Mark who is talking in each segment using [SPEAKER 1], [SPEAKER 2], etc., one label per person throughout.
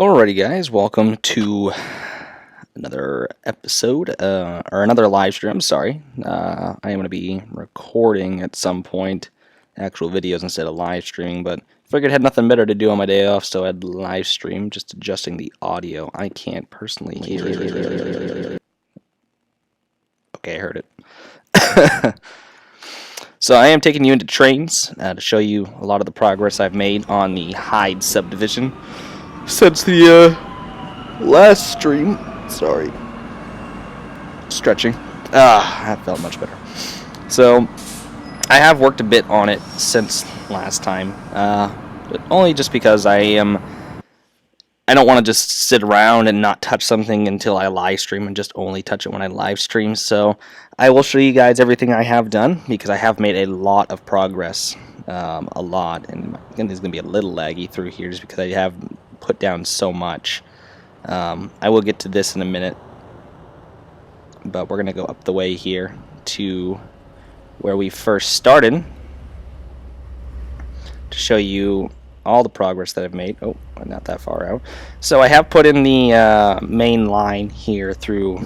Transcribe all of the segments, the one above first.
[SPEAKER 1] Alrighty guys, welcome to another episode, or another live stream, sorry. I am going to be recording at some point actual videos instead of live streaming, but figured I had nothing better to do on my day off, so I'd live stream, just adjusting the audio. I can't personally hear it. Okay, I heard it. So I am taking you into Trainz to show you a lot of the progress I've made on the Hyde subdivision since the last stream. Sorry, stretching. That felt much better. So I have worked a bit on it since last time, but only just because I don't want to just sit around and not touch something until I live stream and just only touch it when I live stream. So I will show you guys everything I have done because I have made a lot of progress, a lot, and again, it's going to be a little laggy through here just because I have put down so much. I will get to this in a minute, but we're going to go up the way here to where we first started to show you all the progress that I've made. Oh, I'm not that far out. So I have put in the main line here through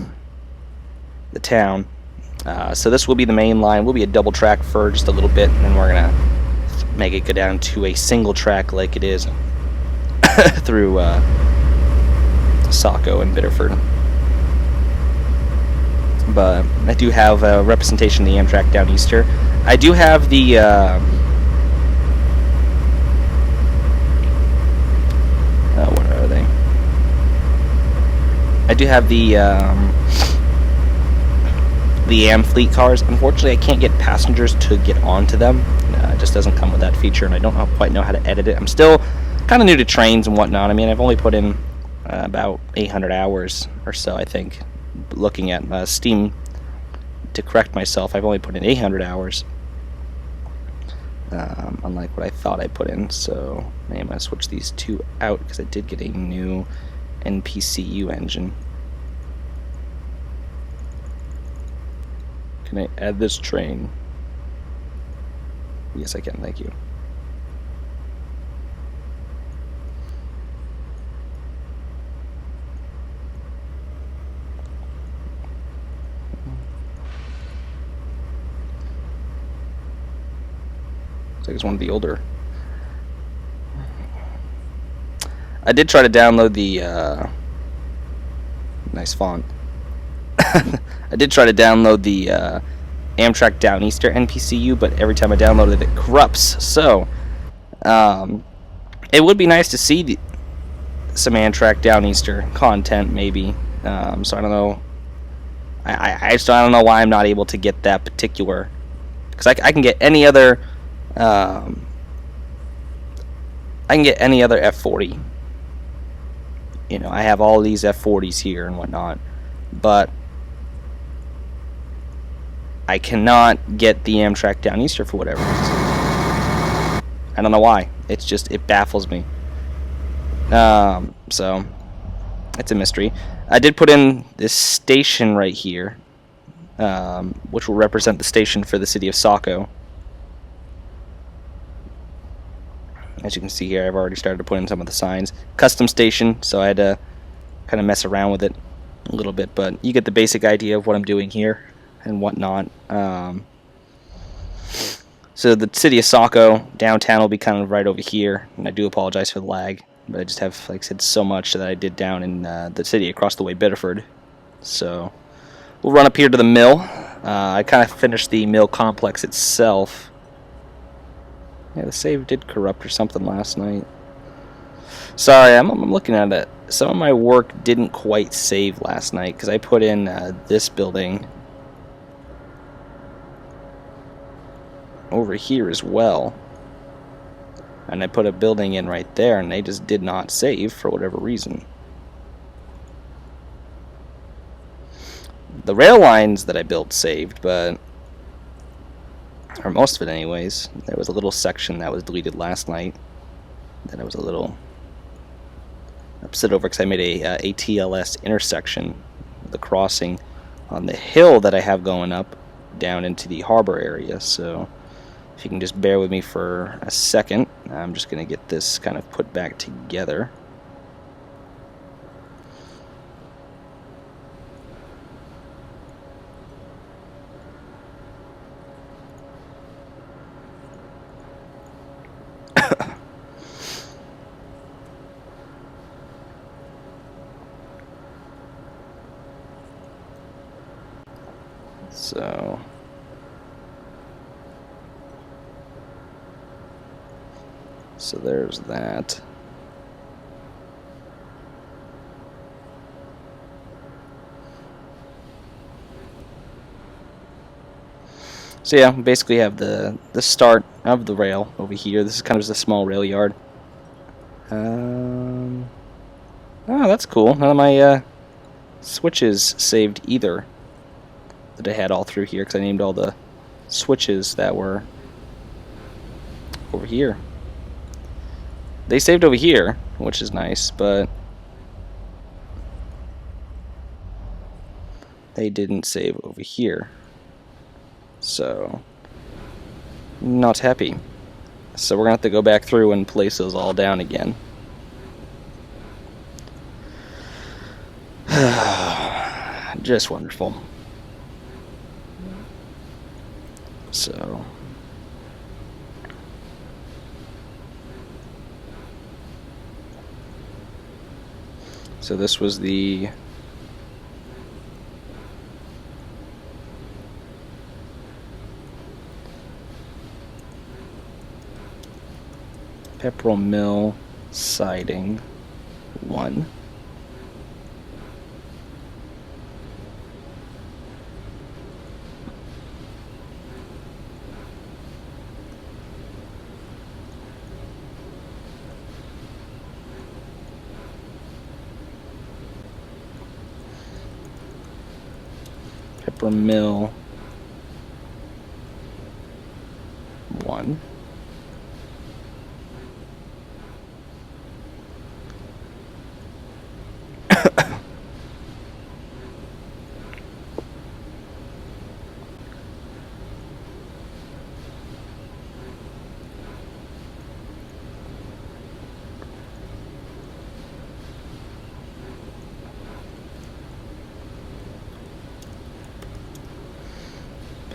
[SPEAKER 1] the town. So this will be the main line. Will be a double track for just a little bit, and then we're going to make it go down to a single track like it is through Saco and Biddeford. But I do have a representation of the Amtrak down Easter. I do have the what are they? I do have the Am fleet cars. Unfortunately, I can't get passengers to get onto them. It just doesn't come with that feature, and I don't quite know how to edit it. I'm still kind of new to Trainz and whatnot. I mean, I've only put in about 800 hours or so, I think. Looking at Steam to correct myself, I've only put in 800 hours, unlike what I thought I put in. So I'm going to switch these two out because I did get a new NPCU engine. Can I add this train? Yes, I can. Thank you. Looks like it's one of the older. I did try to download the nice font. I did try to download the Amtrak Down Easter NPCU, but every time I downloaded it, it corrupts. So it would be nice to see some Amtrak Down Easter content, maybe. So I don't know. I just don't know why I'm not able to get that particular, because I can get any other. I can get any other F40. You know, I have all these F40s here and whatnot, but I cannot get the Amtrak Down Easter for whatever reason. I don't know why. It's just, it baffles me. So it's a mystery. I did put in this station right here, which will represent the station for the city of Saco. As you can see here, I've already started to put in some of the signs. Custom station, so I had to kind of mess around with it a little bit, but you get the basic idea of what I'm doing here and whatnot. So the city of Saco, downtown, will be kind of right over here, and I do apologize for the lag, but I just have, like I said, so much that I did down in the city across the way, Biddeford. So we'll run up here to the mill. I kind of finished the mill complex itself. Yeah, the save did corrupt or something last night. Sorry, I'm looking at it. Some of my work didn't quite save last night because I put in this building over here as well. And I put a building in right there, and they just did not save for whatever reason. The rail lines that I built saved, but... or most of it anyways. There was a little section that was deleted last night that I was a little upset over because I made a ATLS intersection, the crossing on the hill that I have going up down into the harbor area. So if you can just bear with me for a second, I'm just going to get this kind of put back together. So there's that. So yeah, basically have the start of the rail over here. This is kind of just a small rail yard. Oh, that's cool. None of my switches saved either that I had all through here, because I named all the switches that were over here. They saved over here, which is nice, but they didn't save over here. So, not happy. So we're going to have to go back through and place those all down again. Just wonderful. So this was the Pepperell Mill siding 1. Pepperell Mill 1.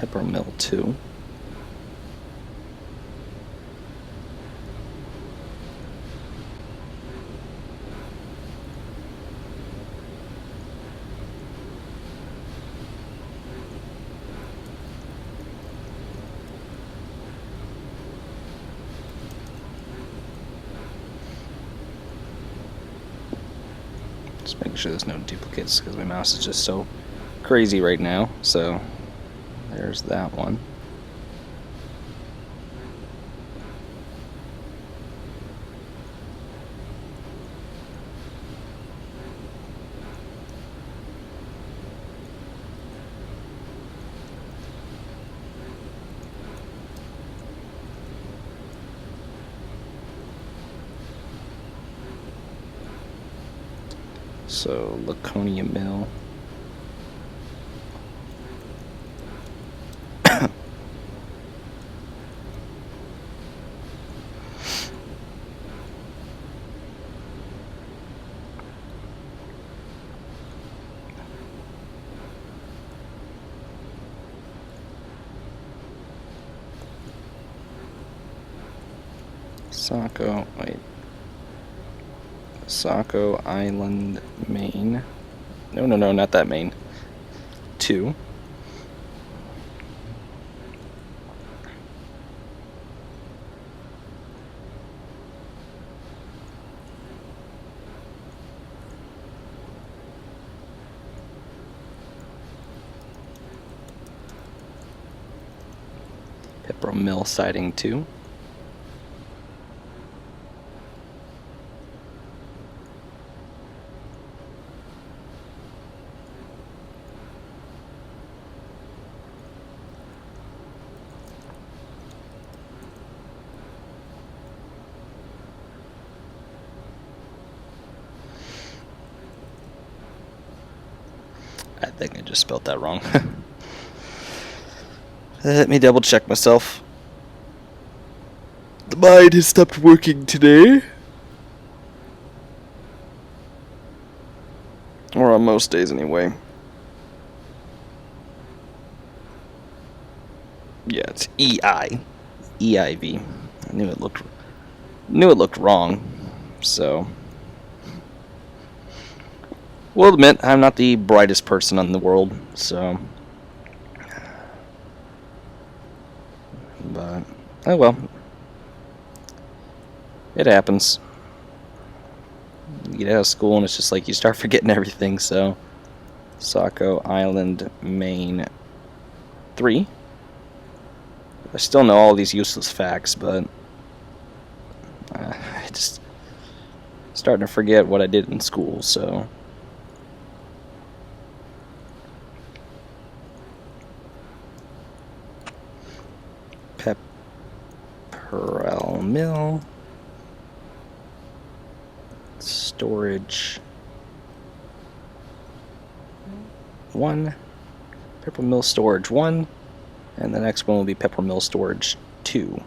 [SPEAKER 1] Pepperell Mill 2. Just making sure there's no duplicates because my mouse is just so crazy right now. So there's that one. So Laconia Mill. Saco Island, Maine. No, not that Maine. 2. Pepperell Mill siding 2. I think I just spelled that wrong. Let me double check myself. The mind has stopped working today. Or on most days anyway. Yeah, it's EI. EIV. I knew it looked wrong. So we'll admit I'm not the brightest person in the world, so But, oh well. It happens. You get out of school and it's just like you start forgetting everything, so... Saco Island, Maine 3. I still know all these useless facts, but... I just... starting to forget what I did in school, so... Pepperell Mill... Storage 1, Pepper Mill Storage 1, and the next one will be Pepper Mill Storage 2.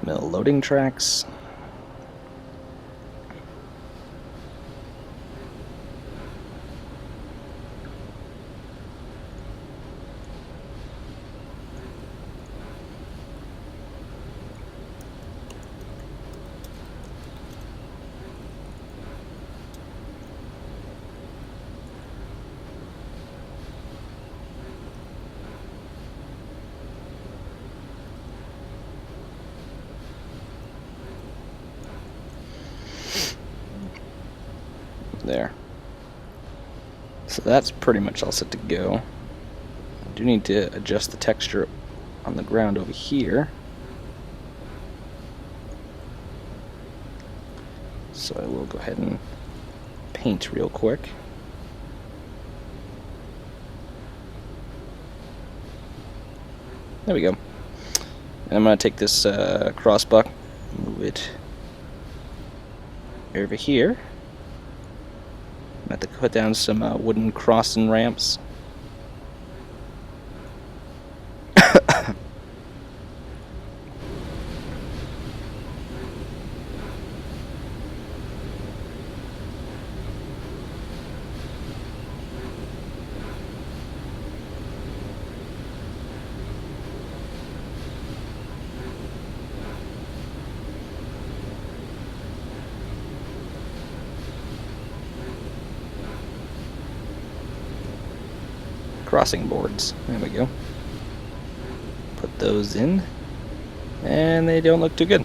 [SPEAKER 1] Mill loading tracks. There. So that's pretty much all set to go. I do need to adjust the texture on the ground over here. So I will go ahead and paint real quick. There we go. And I'm going to take this crossbuck, move it over here. I'm going to have to put down some wooden crossing ramps. Crossing boards. There we go. Put those in. And they don't look too good.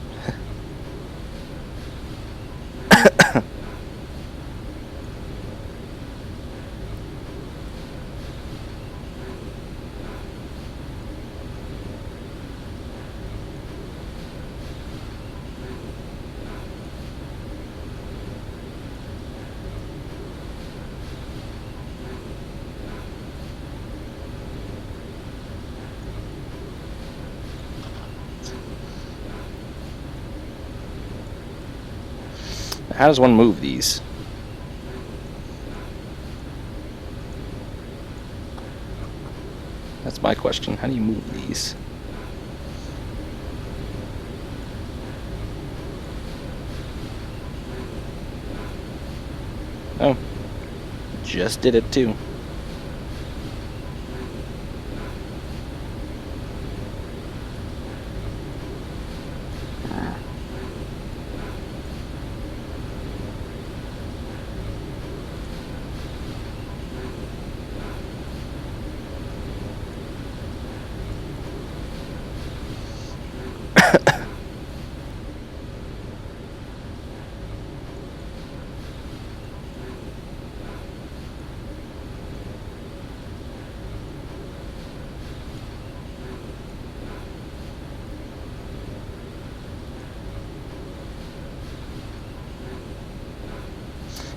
[SPEAKER 1] How does one move these? That's my question. How do you move these? Oh, just did it too.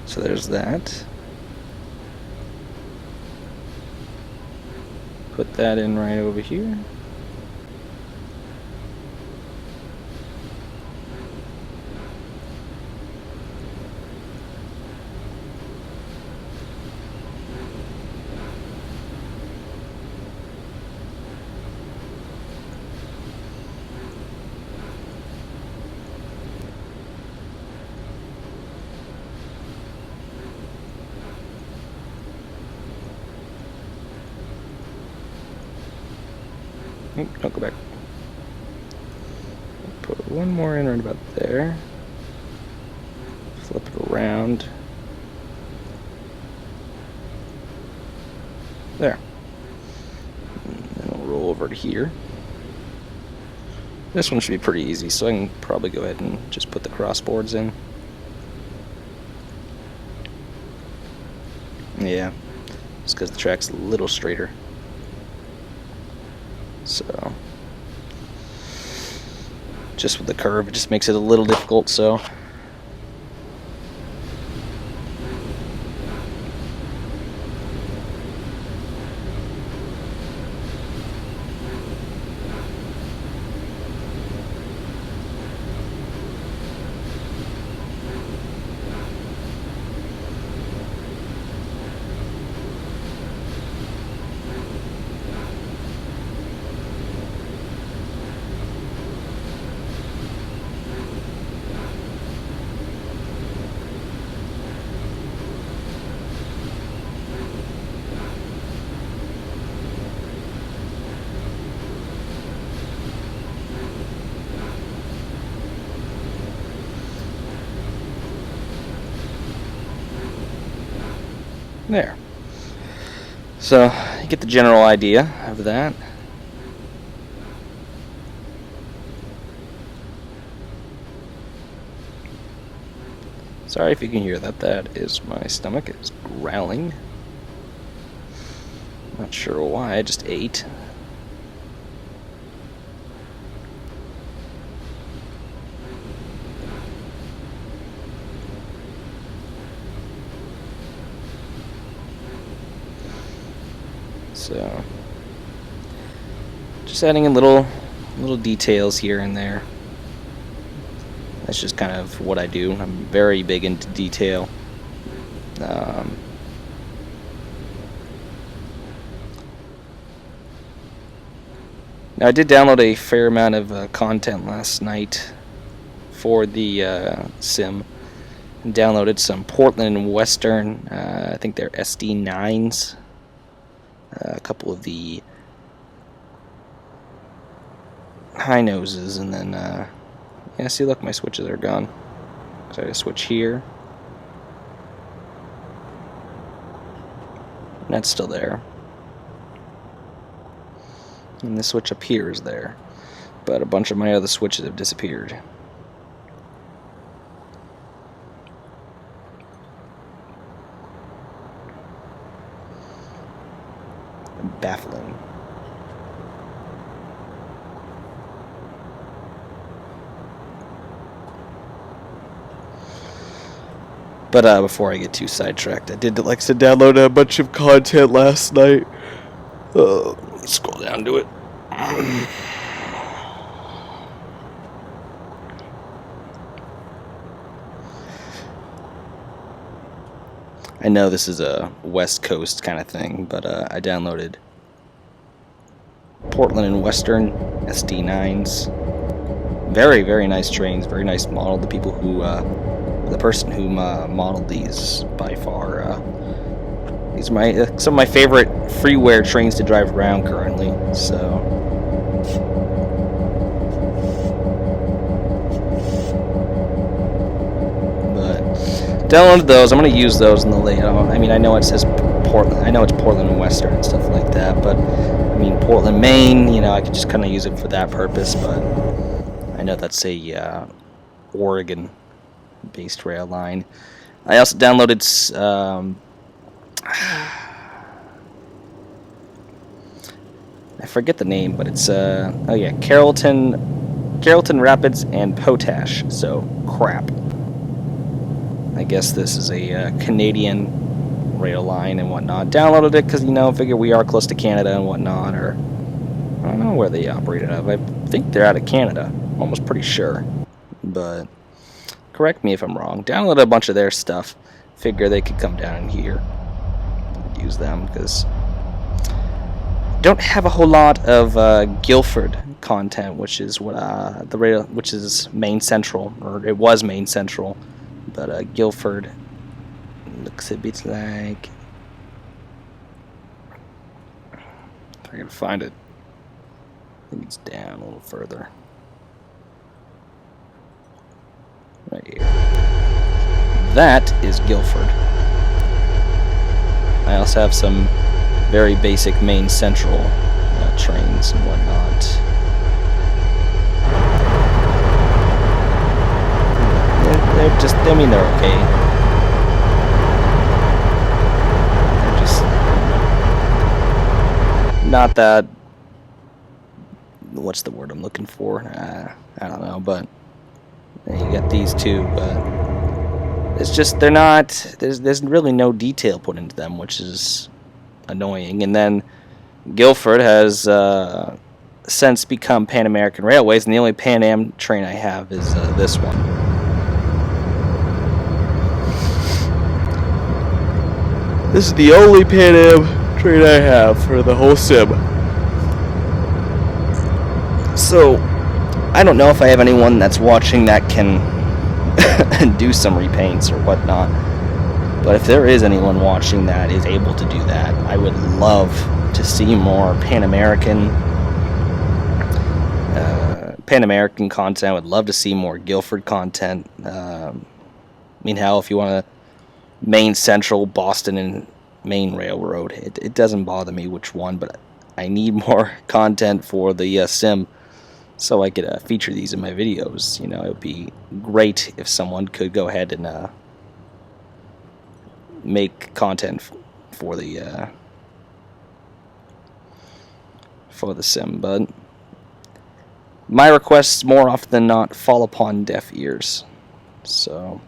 [SPEAKER 1] So there's that. Put that in right over here. Don't go back. Put one more in right about there. Flip it around. There. And then we'll roll over to here. This one should be pretty easy, so I can probably go ahead and just put the crossboards in. Yeah, just because the track's a little straighter. So, just with the curve, it just makes it a little difficult, so. There. So, you get the general idea of that. Sorry if you can hear that. That is my stomach. It's growling. Not sure why. I just ate. So, just adding in little details here and there. That's just kind of what I do. I'm very big into detail. Now, I did download a fair amount of content last night for the sim. And downloaded some Portland and Western. I think they're SD9s. A couple of the high noses, and then yeah, see, look, my switches are gone. So I just switch here, and that's still there, and the switch up here is there, but a bunch of my other switches have disappeared. Baffling. But before I get too sidetracked, I did, like I said, download a bunch of content last night. Let's scroll down to it. I know this is a West Coast kind of thing, but I downloaded Portland and Western SD9s. Very, very nice trains, very nice model. The people who, the person who modeled these, by far, these are some of my favorite freeware trains to drive around currently. So, but downloaded those. I'm gonna use those in the layout. I mean, I know it says Portland. I know it's Portland and Western and stuff like that, but I mean, Portland, Maine. You know, I could just kind of use it for that purpose. But I know that's a Oregon-based rail line. I also downloaded. I forget the name, but it's oh yeah, Carrollton Rapids and Potash. So crap. I guess this is a Canadian rail line and whatnot. Downloaded it because, you know, figure we are close to Canada and whatnot, or I don't know where they operate out of. I think they're out of Canada. I'm almost pretty sure. But correct me if I'm wrong. Downloaded a bunch of their stuff. Figure they could come down in here and use them because don't have a whole lot of Guildford content, which is what the rail, which is Maine Central, or it was Maine Central, but Guildford looks a bit like. If I can find it, I think it's down a little further. Right here. That is Guildford. I also have some very basic Maine Central trains and whatnot. They're just, I mean, they're okay. They're just not that, what's the word I'm looking for? I don't know, but you got these two, but it's just, they're not, there's really no detail put into them, which is annoying. And then Guildford has since become Pan American Railways, and the only Pan Am train I have is this one. This is the only Pan Am train I have for the whole sim. So, I don't know if I have anyone that's watching that can do some repaints or whatnot. But if there is anyone watching that is able to do that, I would love to see more Pan American content. I would love to see more Guildford content. I mean, hell, if you want to Maine Central, Boston, and Maine Railroad, it doesn't bother me which one, but I need more content for the sim so I could feature these in my videos. You know, it would be great if someone could go ahead and make content for the sim, but my requests more often than not fall upon deaf ears. So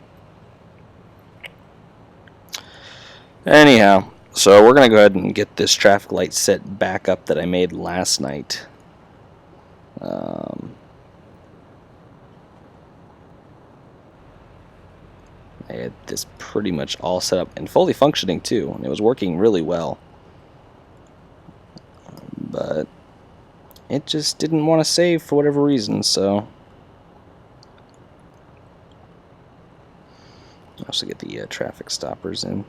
[SPEAKER 1] anyhow, so we're gonna go ahead and get this traffic light set back up that I made last night. I had this pretty much all set up and fully functioning too, and it was working really well. But it just didn't want to save for whatever reason, so I'll also get the traffic stoppers in.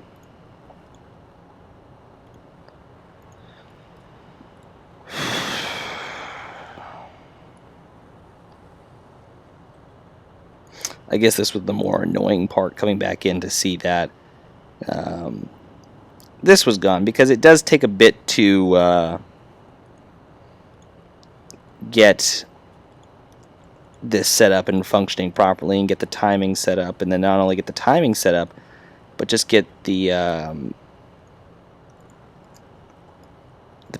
[SPEAKER 1] I guess this was the more annoying part, coming back in to see that this was gone, because it does take a bit to get this set up and functioning properly and get the timing set up, and then not only get the timing set up, but just get the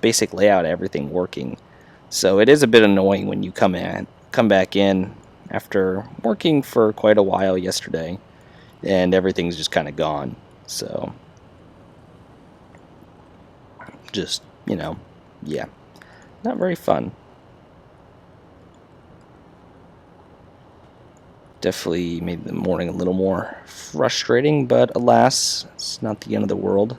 [SPEAKER 1] basic layout of everything working. So it is a bit annoying when you come back in after working for quite a while yesterday and everything's just kind of gone. So just, you know, yeah, not very fun. Definitely made the morning a little more frustrating, but alas, it's not the end of the world.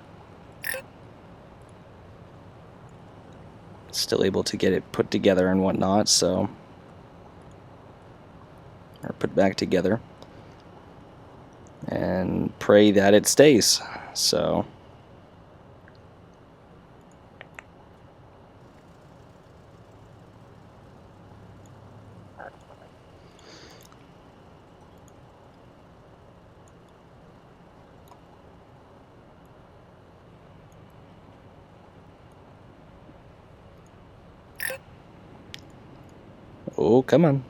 [SPEAKER 1] Still able to get it put together and whatnot, so, or put back together, and pray that it stays. So oh, come on.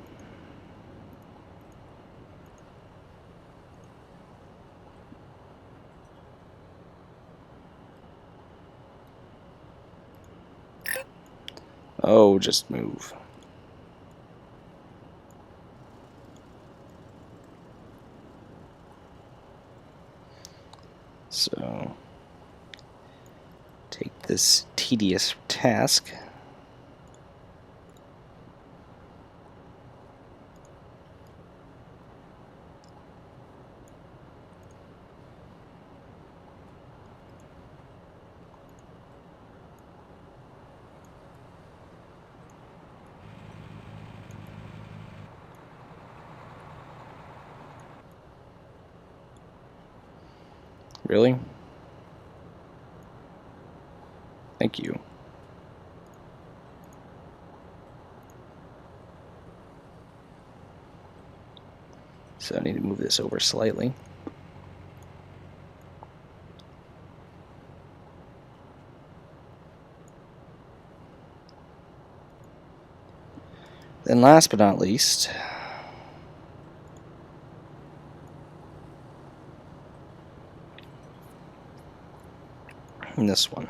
[SPEAKER 1] Oh, just move. So take this tedious task. Really? Thank you. So I need to move this over slightly. Then last but not least, this one.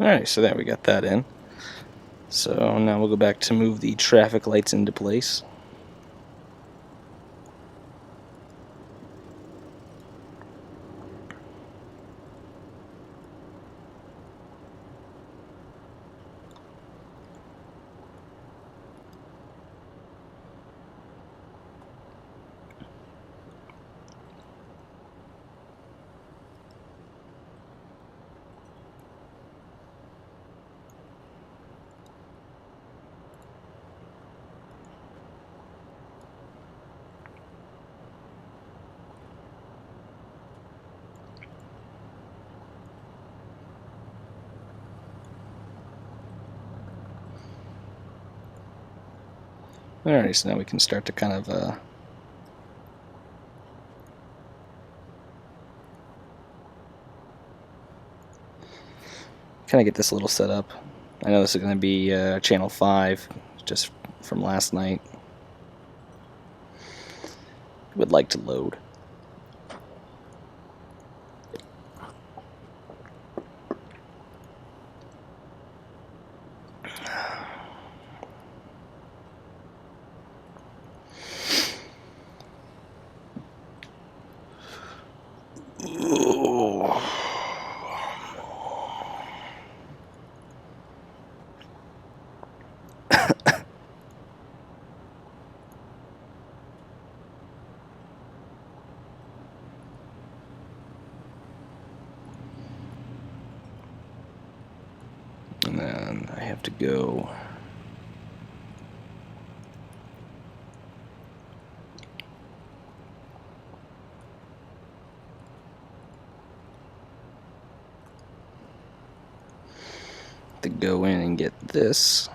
[SPEAKER 1] Alright, so there we got that in. So now we'll go back to move the traffic lights into place. Alright, so now we can start to kind of get this little set up. I know this is going to be channel 5, just from last night. Would like to load. And then I have to go in and get this.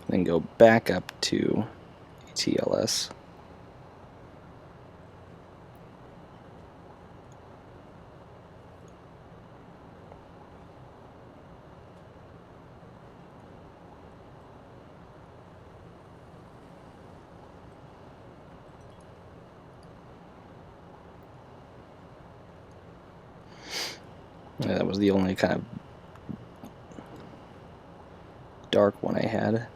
[SPEAKER 1] Then go back up to TLS. Yeah, that was the only kind of dark one I had.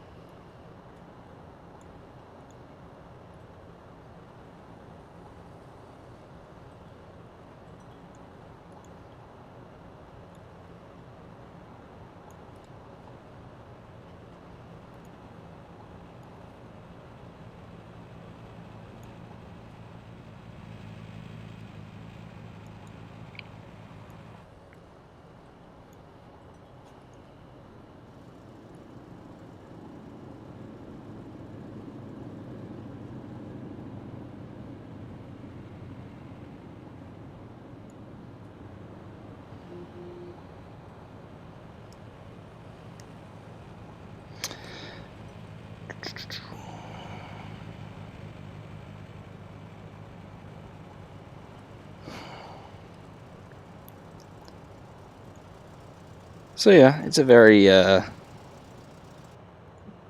[SPEAKER 1] So yeah, it's a very,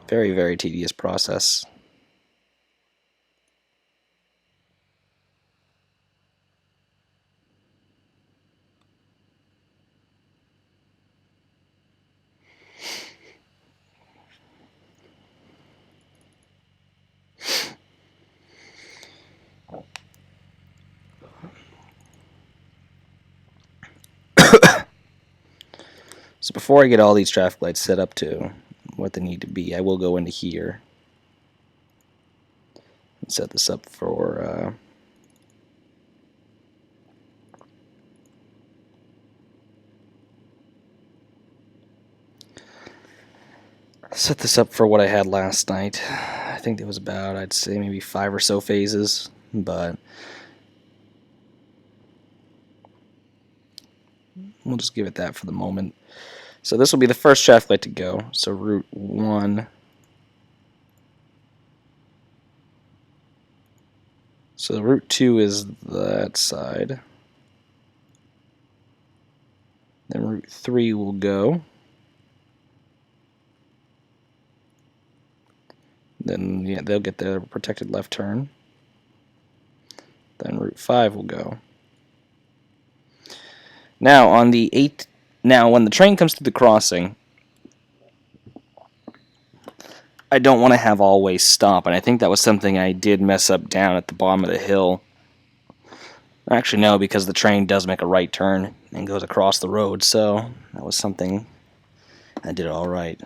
[SPEAKER 1] very tedious process. So before I get all these traffic lights set up to what they need to be, I will go into here and set this up for what I had last night. I think it was about, I'd say maybe 5 or so phases, but we'll just give it that for the moment. So this will be the first traffic light to go. So route 1. So route 2 is that side. Then route 3 will go. Then yeah, they'll get their protected left turn. Then route 5 will go. Now on the 8th, now when the train comes to the crossing, I don't want to have always stop, and I think that was something I did mess up down at the bottom of the hill. Actually, no, because the train does make a right turn and goes across the road, so that was something I did all right.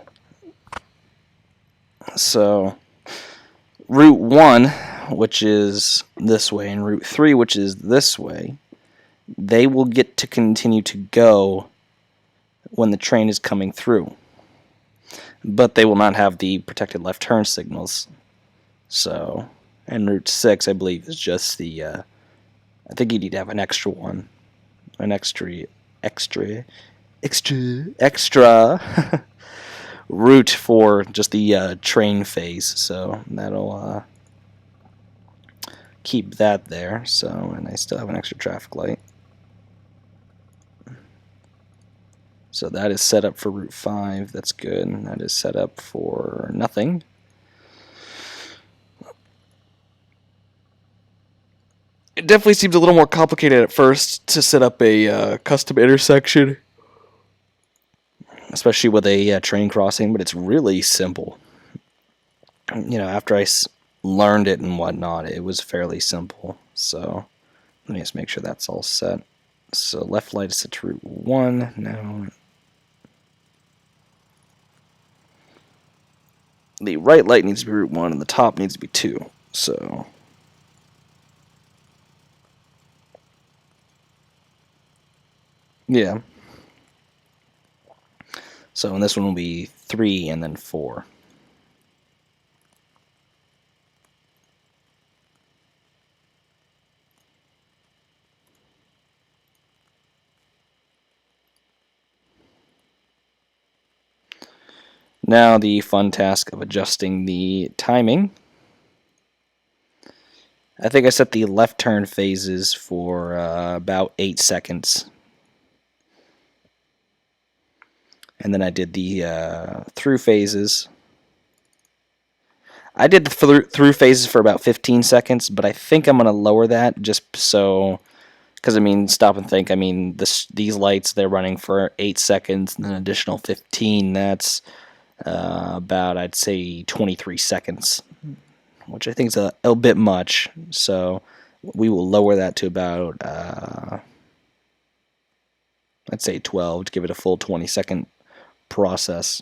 [SPEAKER 1] So, Route 1, which is this way, and Route 3, which is this way, they will get to continue to go when the train is coming through. But they will not have the protected left turn signals. So, and Route 6, I believe, is just the, I think you need to have an extra one. An extra route for just the train phase. So that'll keep that there. So, and I still have an extra traffic light. So that is set up for Route 5. That's good. That is set up for nothing. It definitely seems a little more complicated at first to set up a custom intersection, especially with a train crossing, but it's really simple. You know, after I learned it and whatnot, it was fairly simple. So let me just make sure that's all set. So left light is set to Route 1. Now the right light needs to be Route 1 and the top needs to be 2. So yeah. So and this one will be 3 and then 4. Now the fun task of adjusting the timing. I think I set the left turn phases for about 8 seconds. And then I did the through phases. I did the through phases for about 15 seconds, but I think I'm going to lower that just so, because I mean, stop and think. I mean, these lights, they're running for 8 seconds and an additional 15. That's about, I'd say, 23 seconds, which I think is a bit much. So we will lower that to about, I'd say 12 to give it a full 20-second process.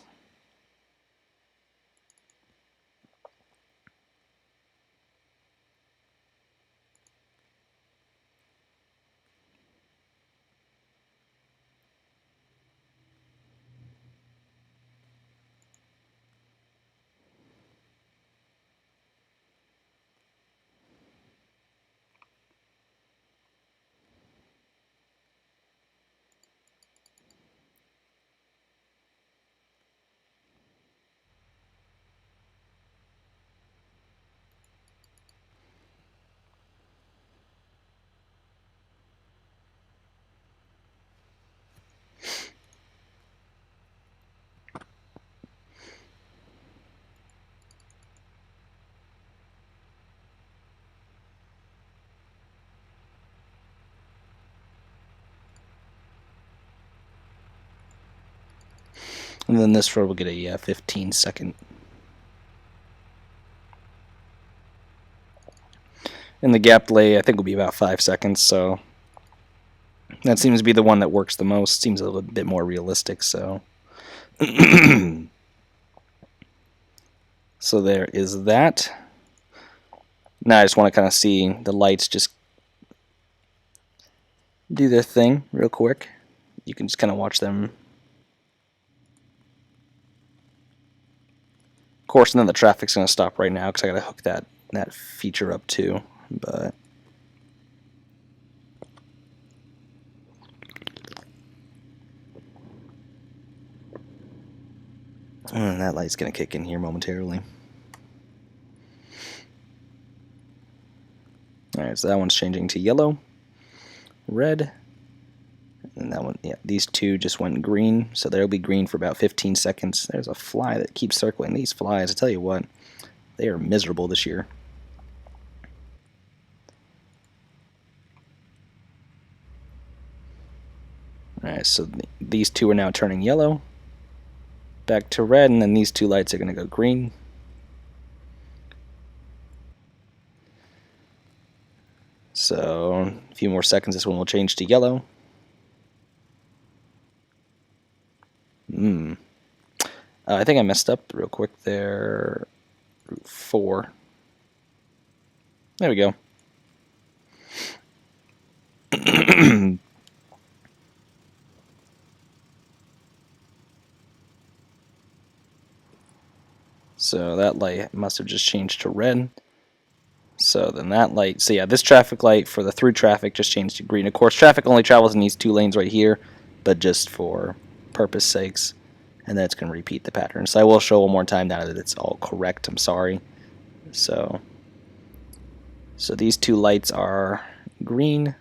[SPEAKER 1] And then this road will get a 15-second. And the gap delay, I think, will be about 5 seconds, so that seems to be the one that works the most. Seems a little bit more realistic, so. So there is that. Now I just want to kind of see the lights just do their thing real quick. You can just kind of watch them. Of course, and then the traffic's going to stop right now because I got to hook that feature up too. But that light's going to kick in here momentarily. Alright, so that one's changing to yellow, red, and that one, yeah, these two just went green, so they'll be green for about 15 seconds. There's a fly that keeps circling. These flies, I tell you what, they are miserable this year. Alright, so these two are now turning yellow, back to red, and then these two lights are going to go green. So a few more seconds, this one will change to yellow. I think I messed up real quick there. Route 4. There we go. So that light must have just changed to red. So then that light, so yeah, this traffic light for the through traffic just changed to green. Of course, traffic only travels in these two lanes right here, but just for purpose sakes. And then it's going to repeat the pattern. So I will show one more time now that it's all correct. I'm sorry. So these two lights are green.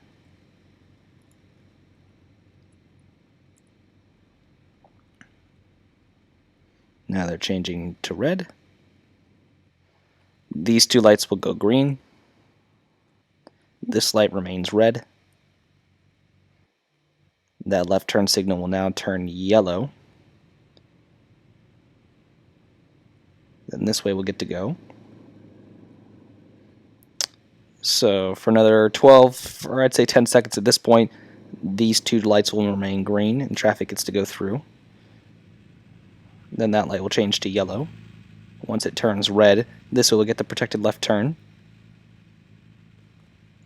[SPEAKER 1] Now they're changing to red. These two lights will go green. This light remains red. That left turn signal will now turn yellow. Then this way we'll get to go. So for another 12, or I'd say 10 seconds at this point, these two lights will remain green and traffic gets to go through. Then that light will change to yellow. Once it turns red, this will get the protected left turn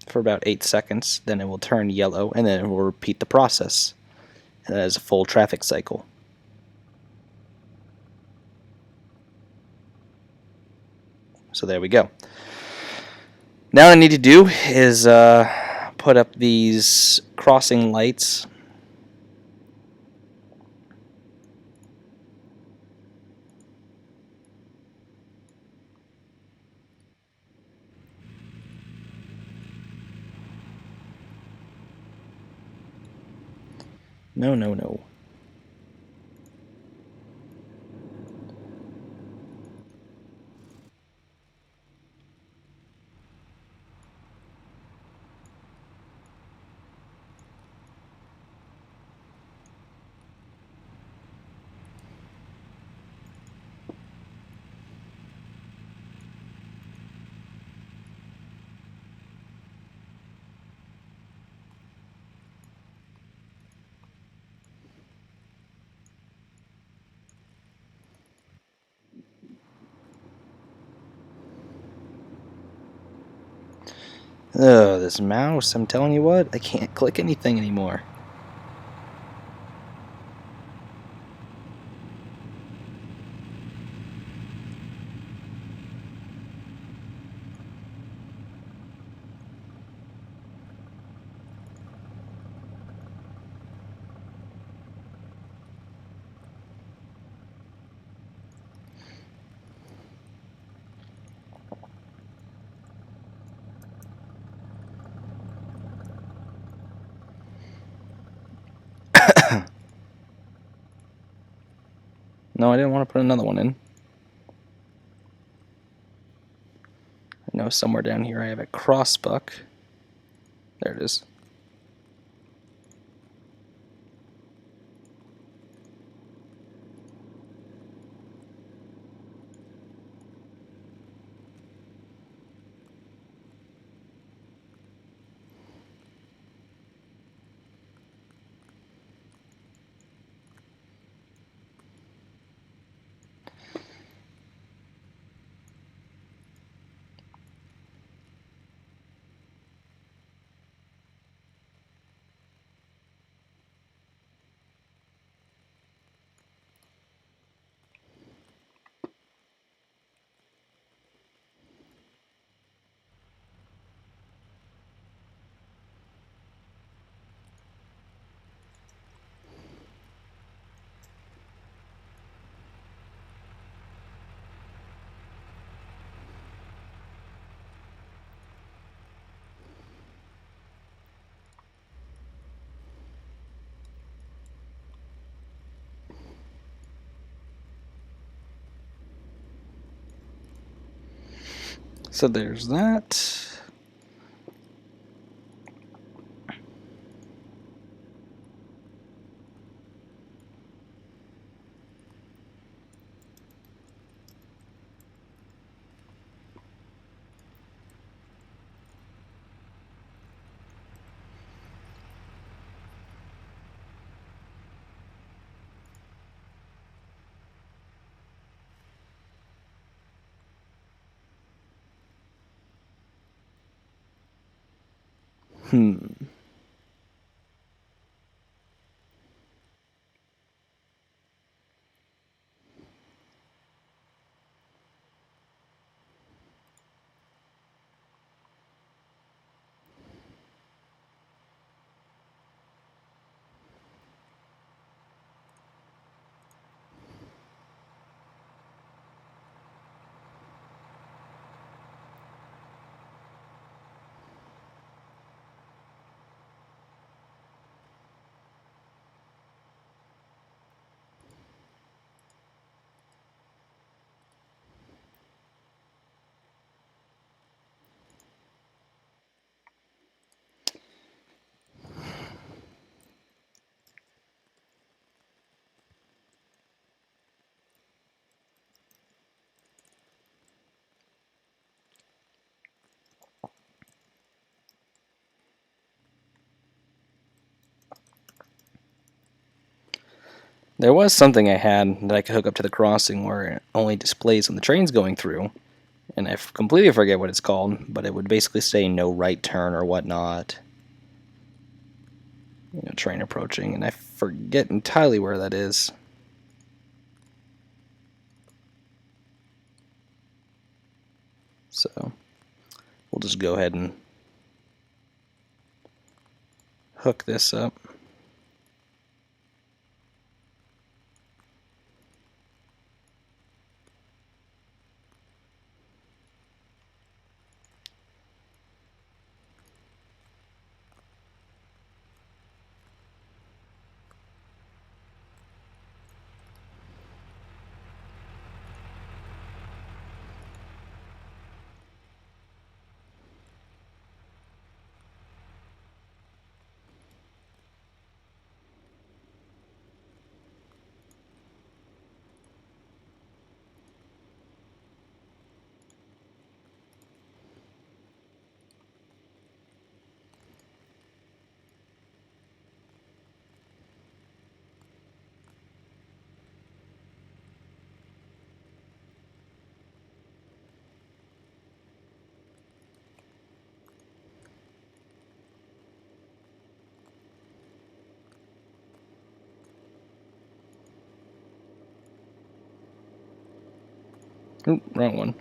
[SPEAKER 1] for about 8 seconds. Then it will turn yellow, and then it will repeat the process. And that is a full traffic cycle. So there we go. Now what I need to do is put up these crossing lights. No, no, no. Oh, this mouse, I'm telling you what, I can't click anything anymore. No, I didn't want to put another one in. I know somewhere down here I have a crossbuck. There it is. So there's that. There was something I had that I could hook up to the crossing where it only displays when the train's going through, and I completely forget what it's called, but it would basically say no right turn or whatnot. Train approaching, and I forget entirely where that is. So we'll just go ahead and hook this up. Oop, wrong one.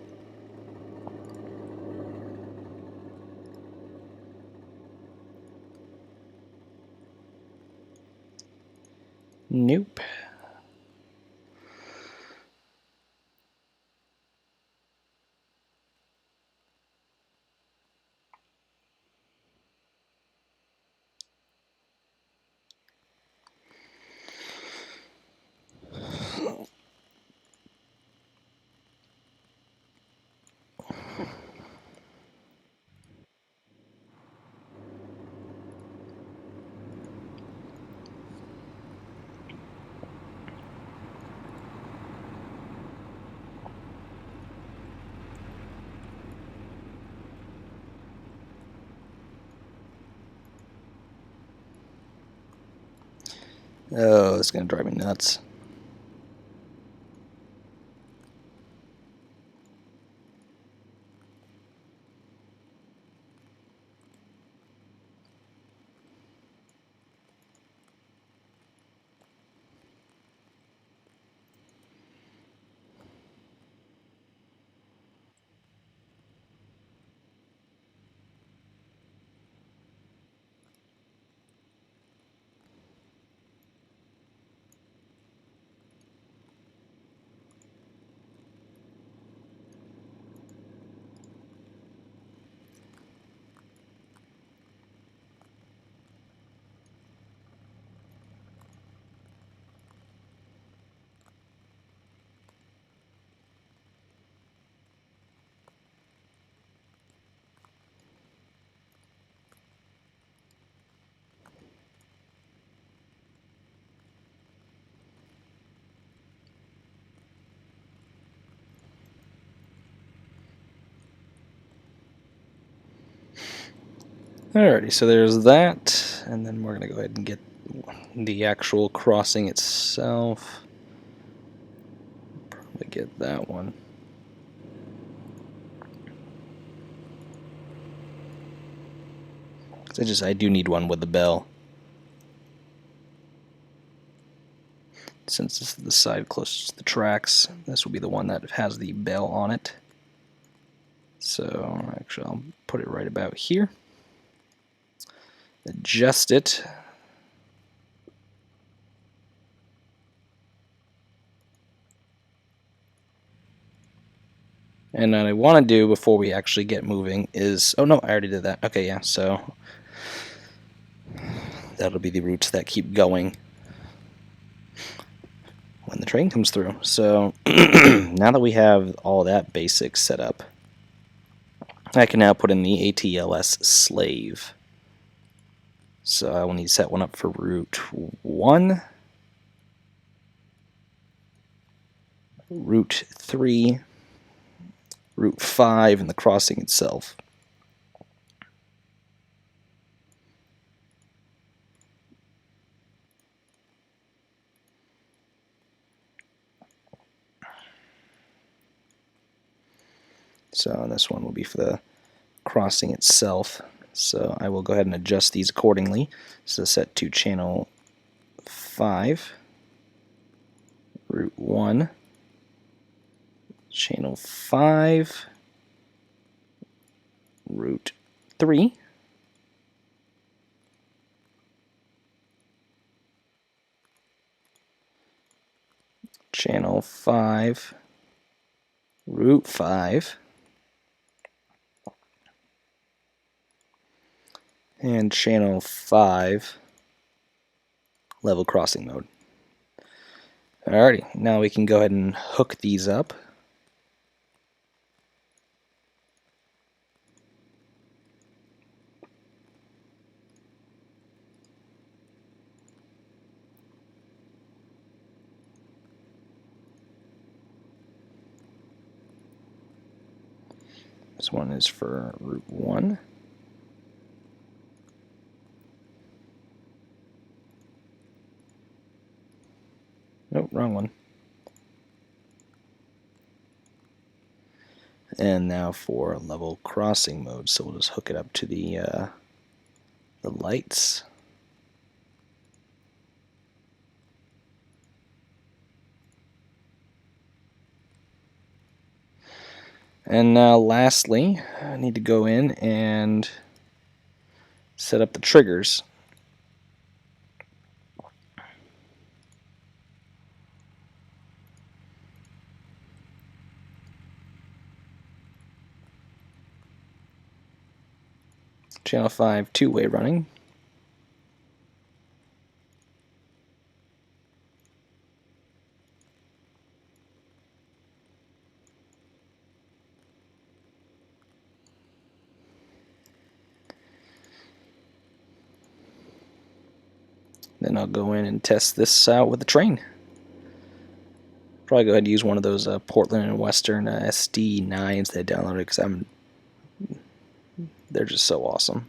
[SPEAKER 1] Nope. Oh, it's gonna drive me nuts. Alrighty, so there's that, and then we're going to go ahead and get the actual crossing itself. Probably get that one. I do need one with the bell. Since this is the side closest to the tracks, this will be the one that has the bell on it. So actually I'll put it right about here. Adjust it. And what I want to do before we actually get moving is, oh no, I already did that. Okay, yeah, so that'll be the routes that keep going when the train comes through. So now that we have all that basic set up, I can now put in the ATLS slave. So I will need to set one up for route 1, route 3, route 5, and the crossing itself. So this one will be for the crossing itself. So I will go ahead and adjust these accordingly. So set to channel 5, route 1, channel 5, route 3, channel 5, route 5, and channel 5 level crossing mode. Alrighty, now we can go ahead and hook these up. This one is for route 1. Nope, wrong one. And now for level crossing mode, so we'll just hook it up to the lights. And now lastly, I need to go in and set up the triggers. Channel 5 two-way running. Then I'll go in and test this out with the train. Probably go ahead and use one of those Portland and Western SD9s that I downloaded because they're just so awesome.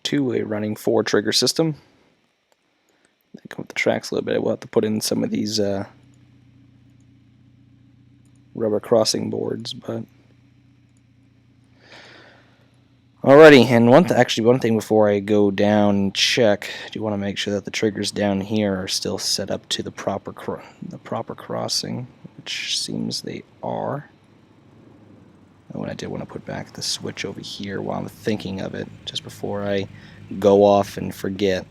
[SPEAKER 1] Two-way running 4-trigger system. They come with the tracks a little bit. We'll have to put in some of these rubber crossing boards, but alrighty. And one thing before I go down and check, I do want to make sure that the triggers down here are still set up to the proper crossing, which seems they are. Oh, and I did want to put back the switch over here while I'm thinking of it, just before I go off and forget.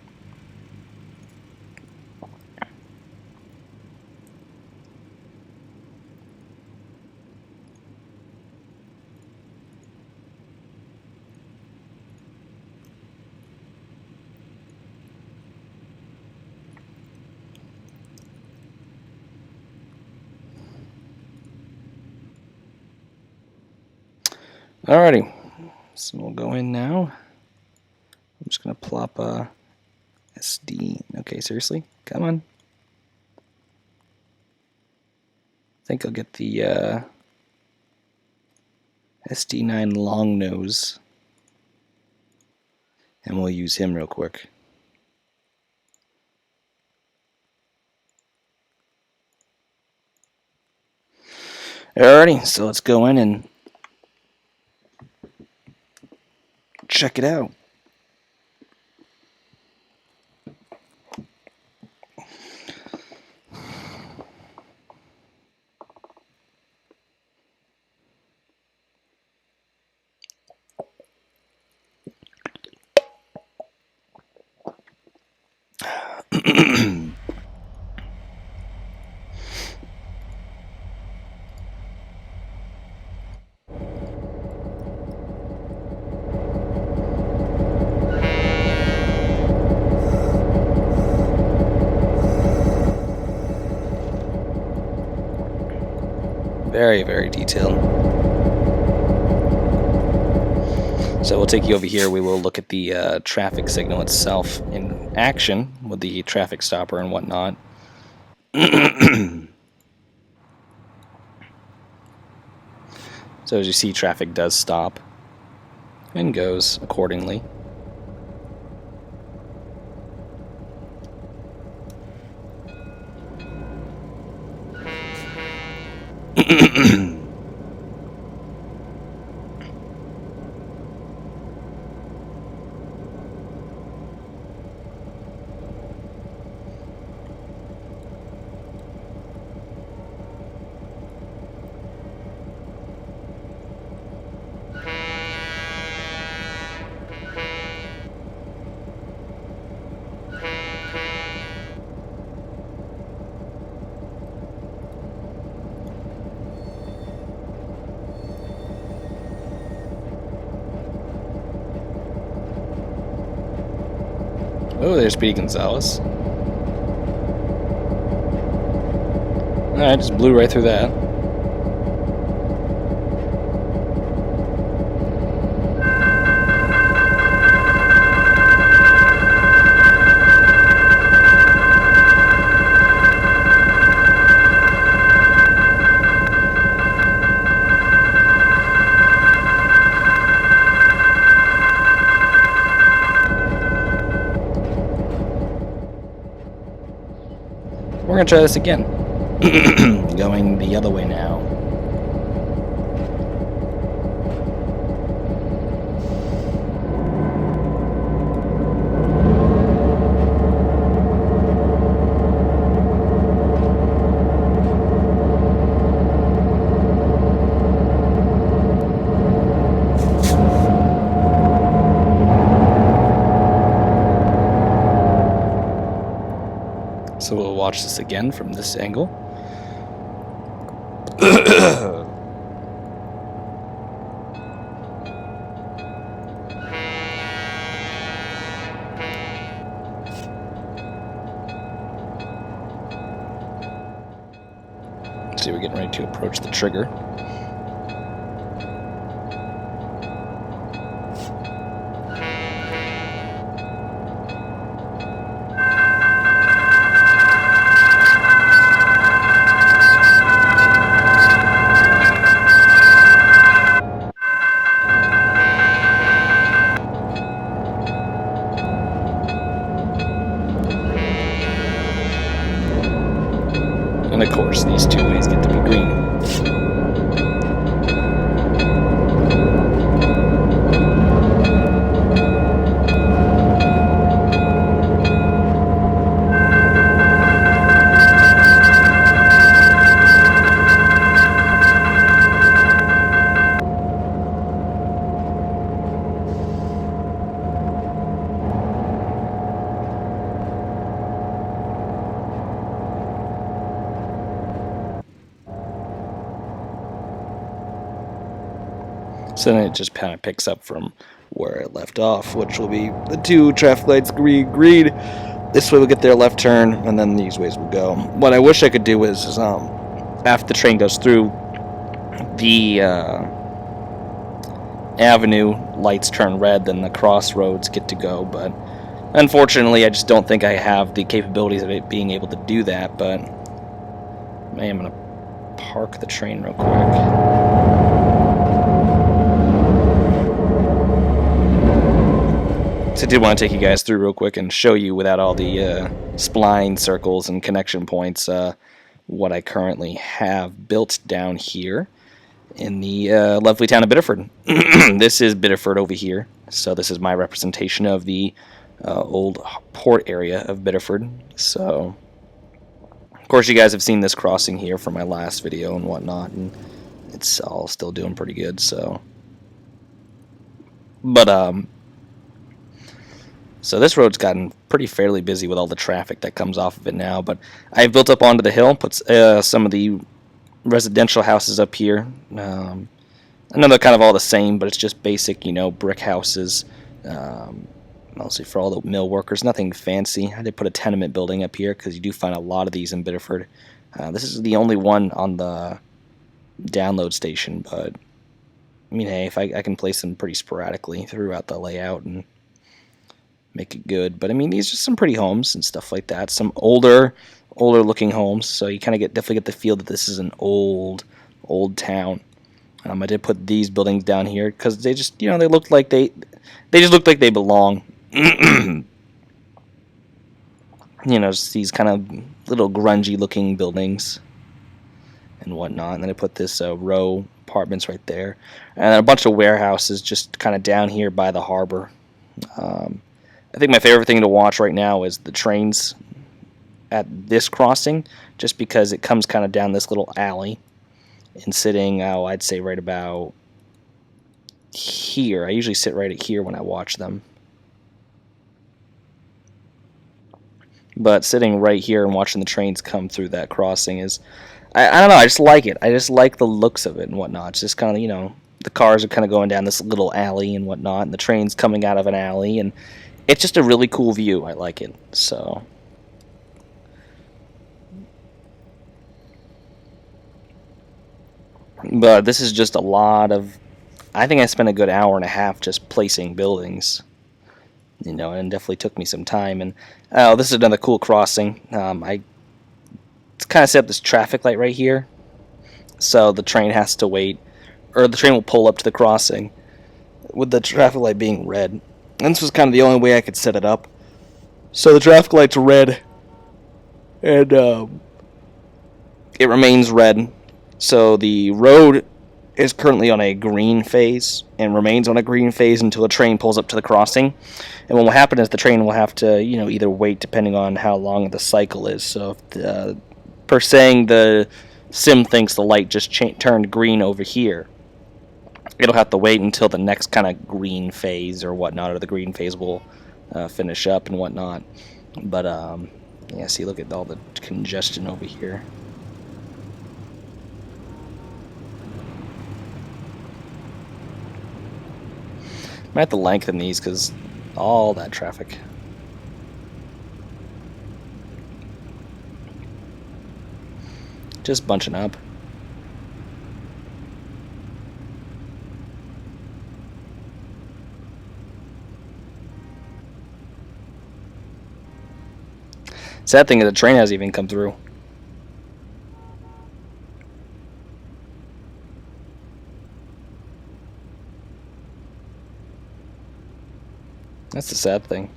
[SPEAKER 1] Alrighty, so we'll go in now I'm just gonna plop SD. Okay, seriously? Come on. I think I'll get the SD9 long nose, and we'll use him real quick. Alrighty, so let's go in and check it out. Very, very detailed. So we'll take you over here. We will look at the traffic signal itself in action with the traffic stopper and whatnot. So as you see, traffic does stop and goes accordingly. Oh, there's Speedy Gonzalez. Alright, just blew right through that. We're going to try this again. Going the other way now. So we'll watch this again from this angle. See, we're getting ready to approach the trigger. And of course, these two ways get to be green. So then it just kind of picks up from where it left off, which will be the two traffic lights green. This way we'll get their left turn, and then these ways we'll go. What I wish I could do is after the train goes through, the avenue lights turn red, then the crossroads get to go. But unfortunately, I just don't think I have the capabilities of it being able to do that. But I am going to park the train real quick. So I did want to take you guys through real quick and show you, without all the spline circles and connection points, what I currently have built down here in the lovely town of Biddeford. This is Biddeford over here. So this is my representation of the old port area of Biddeford. So, of course, you guys have seen this crossing here from my last video and whatnot, and it's all still doing pretty good. So, but so this road's gotten pretty fairly busy with all the traffic that comes off of it now. But I've built up onto the hill, put some of the residential houses up here. I know they're kind of all the same, but it's just basic, brick houses. Mostly for all the mill workers, nothing fancy. I did put a tenement building up here because you do find a lot of these in Biddeford. This is the only one on the download station, but I mean, hey, if I can place them pretty sporadically throughout the layout and make it good. But I mean, these are some pretty homes and stuff like that. Some older looking homes, so you kind of definitely get the feel that this is an old town. I did put these buildings down here because they just, they looked like they just looked like they belong. Just these kind of little grungy looking buildings and whatnot. And then I put this row apartments right there, and a bunch of warehouses just kind of down here by the harbor. I think my favorite thing to watch right now is the trains at this crossing, just because it comes kind of down this little alley and sitting, I'd say right about here. I usually sit right at here when I watch them. But sitting right here and watching the trains come through that crossing is, I don't know, I just like it. I just like the looks of it and whatnot. It's just kind of, the cars are kind of going down this little alley and whatnot, and the train's coming out of an alley, and it's just a really cool view. I like it. So, but this is just a lot of, I think I spent a good hour and a half just placing buildings, and definitely took me some time. And this is another cool crossing. I kind of set up this traffic light right here, so the train has to wait, or the train will pull up to the crossing with the traffic light being red. And this was kind of the only way I could set it up. So the traffic light's red, and it remains red. So the road is currently on a green phase and remains on a green phase until a train pulls up to the crossing. And what will happen is the train will have to, either wait depending on how long the cycle is. So if per saying the sim thinks the light just turned green over here, it'll have to wait until the next kind of green phase or whatnot, or the green phase will finish up and whatnot. But yeah, see, look at all the congestion over here. I might have to lengthen these because all that traffic. Just bunching up. Sad thing is the train hasn't even come through. That's the sad thing.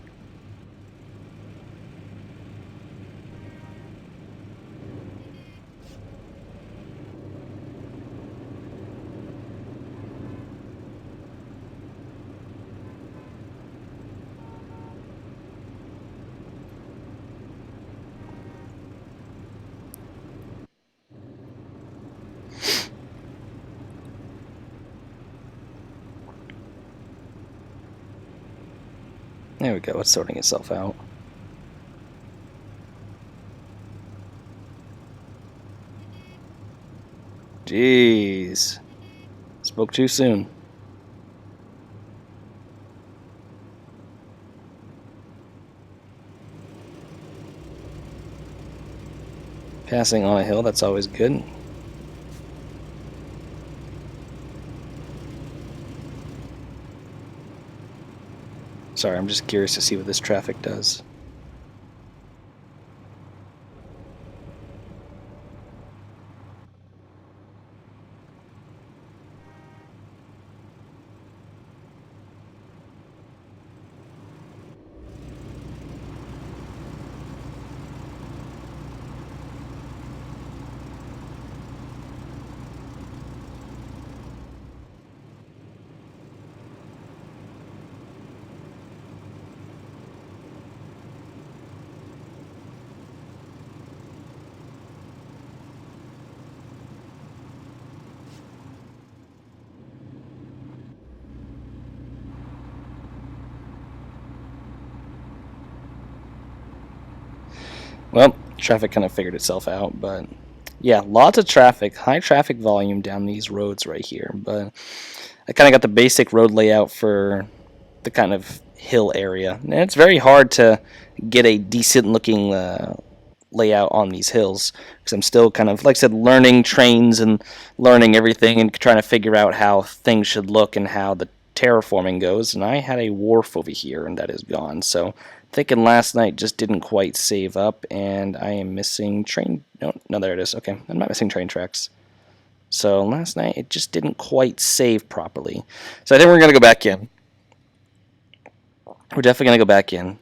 [SPEAKER 1] There we go, it's sorting itself out. Jeez. Spoke too soon. Passing on a hill, that's always good. Sorry, I'm just curious to see what this traffic does. Well, traffic kind of figured itself out, but yeah, lots of traffic, high traffic volume down these roads right here. But I kind of got the basic road layout for the kind of hill area, and it's very hard to get a decent looking layout on these hills because I'm still kind of, like I said, learning trains and learning everything and trying to figure out how things should look and how the terraforming goes. And I had a wharf over here, and that is gone. So thinking last night just didn't quite save up, and I am missing train. No, there it is. Okay, I'm not missing train tracks. So last night it just didn't quite save properly. So I think we're gonna go back in. We're definitely gonna go back in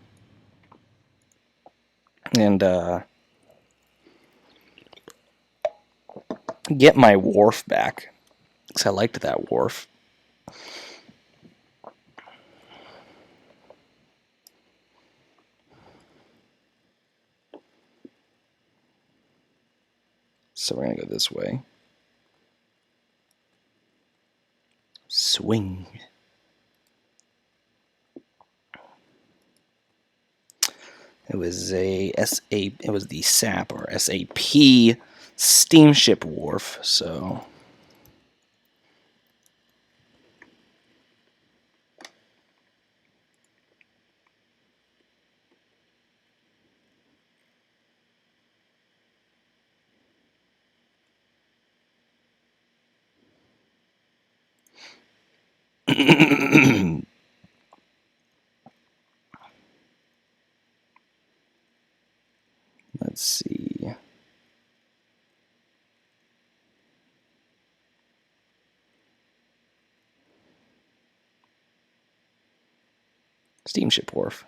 [SPEAKER 1] and get my wharf back because I liked that wharf. So we're gonna go this way. Swing. It was it was the SAP or SAP steamship wharf. So let's see. Steamship wharf.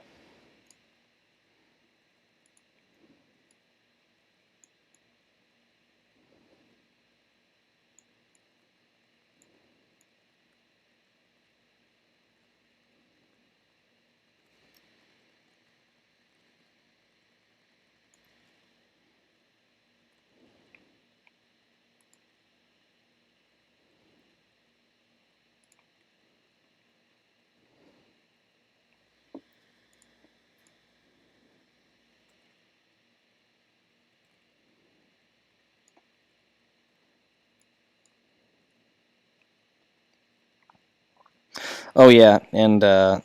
[SPEAKER 1] Oh yeah, and I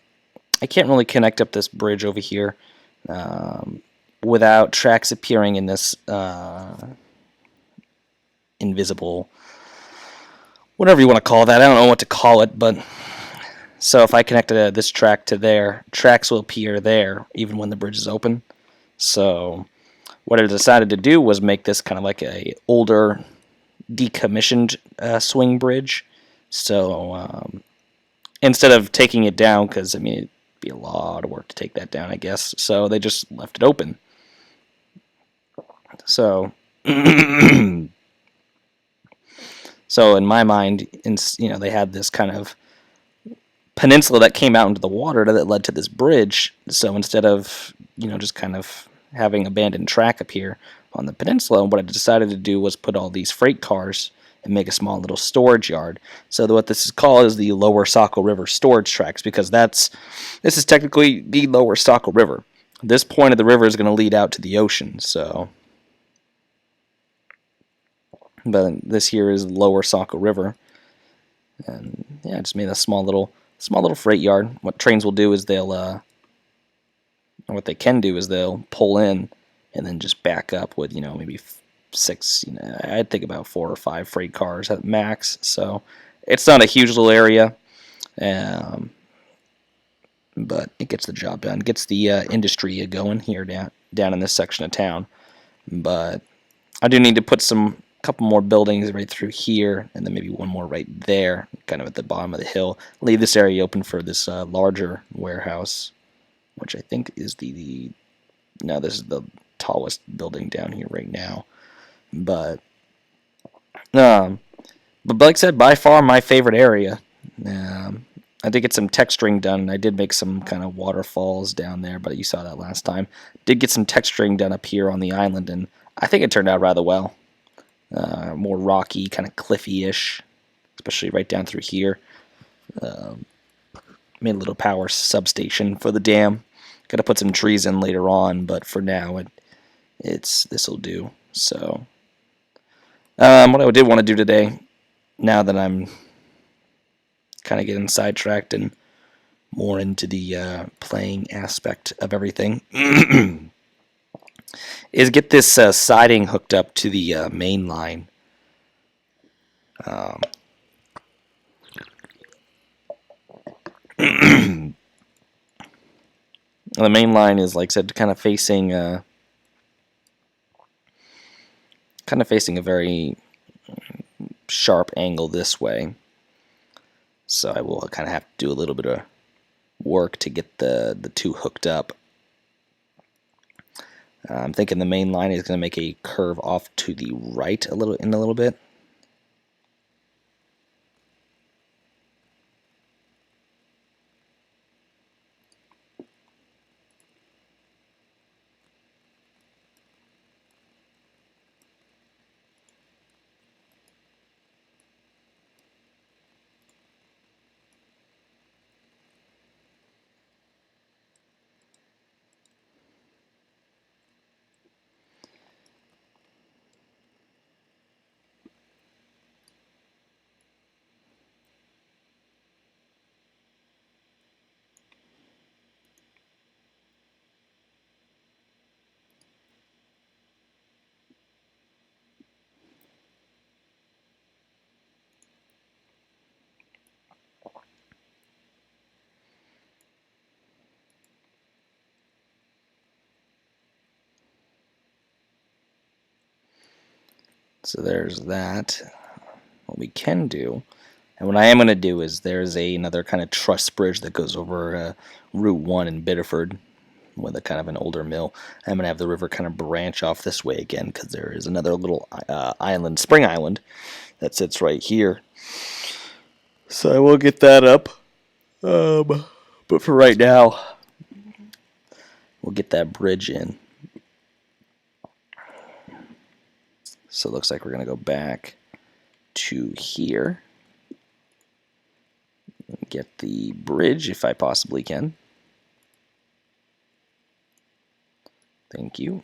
[SPEAKER 1] can't really connect up this bridge over here without tracks appearing in this invisible, whatever you want to call that. I don't know what to call it, but so if I connect this track to there, tracks will appear there even when the bridge is open. So what I decided to do was make this kind of like a older, decommissioned swing bridge. So instead of taking it down, because I mean it'd be a lot of work to take that down, I guess. So they just left it open. So so in my mind, they had this kind of peninsula that came out into the water that led to this bridge. So instead of just kind of having abandoned track appear on the peninsula, what I decided to do was put all these freight cars and make a small little storage yard. So what this is called is the Lower Saco River storage tracks, because this is technically the Lower Saco River. This point of the river is going to lead out to the ocean. So, but this here is Lower Saco River, and yeah, I just made a small little freight yard. What Trainz will do is what they can do is they'll pull in and then just back up with maybe 6. I'd think about 4 or 5 freight cars at max. So it's not a huge little area. but it gets the job done. Gets the industry going here down in this section of town. But I do need to put some couple more buildings right through here, and then maybe one more right there, kind of at the bottom of the hill. Leave this area open for this larger warehouse, which I think is no, this is the tallest building down here right now. But like I said, by far my favorite area. I did get some texturing done. I did make some kind of waterfalls down there, but you saw that last time. Did get some texturing done up here on the island, and I think it turned out rather well. More rocky, kind of cliffy-ish, especially right down through here. Made a little power substation for the dam. Got to put some trees in later on, but for now, this'll do. So, what I did want to do today, now that I'm kind of getting sidetracked and more into the playing aspect of everything, is get this siding hooked up to the main line. The main line is, like I said, kind of facing a very sharp angle this way. So I will kind of have to do a little bit of work to get the two hooked up. I'm thinking the main line is going to make a curve off to the right in a little bit. So there's that. What we can do, and what I am going to do, is there's another kind of truss bridge that goes over Route 1 in Biddeford with a kind of an older mill. I'm going to have the river kind of branch off this way again because there is another little island, spring island, that sits right here. So I will get that up. But for right now, we'll get that bridge in. So it looks like we're going to go back to here. Get the bridge if I possibly can. Thank you.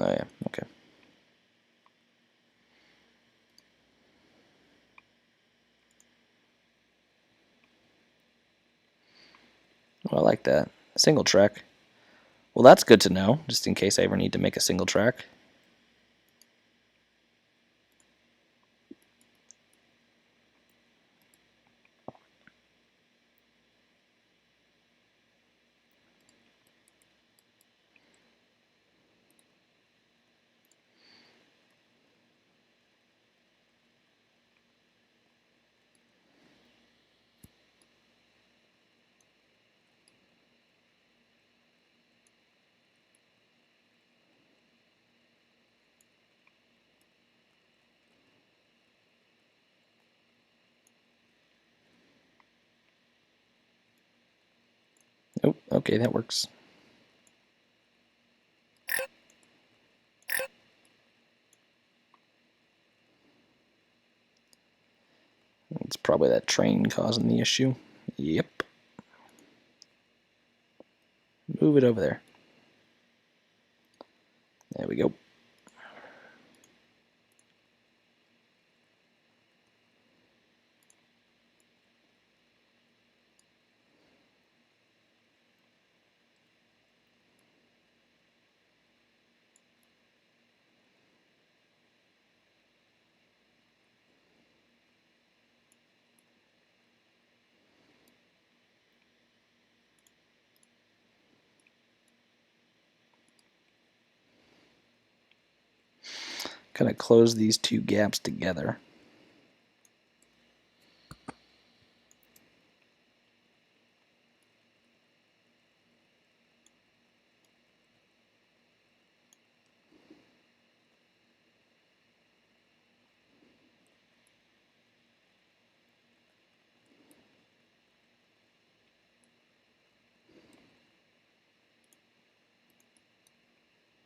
[SPEAKER 1] Oh yeah, okay. Well, I like that. Single track. Well, that's good to know, just in case I ever need to make a single track. Oh, okay, that works. It's probably that train causing the issue. Yep. Move it over there. There we go. kind of close these two gaps together.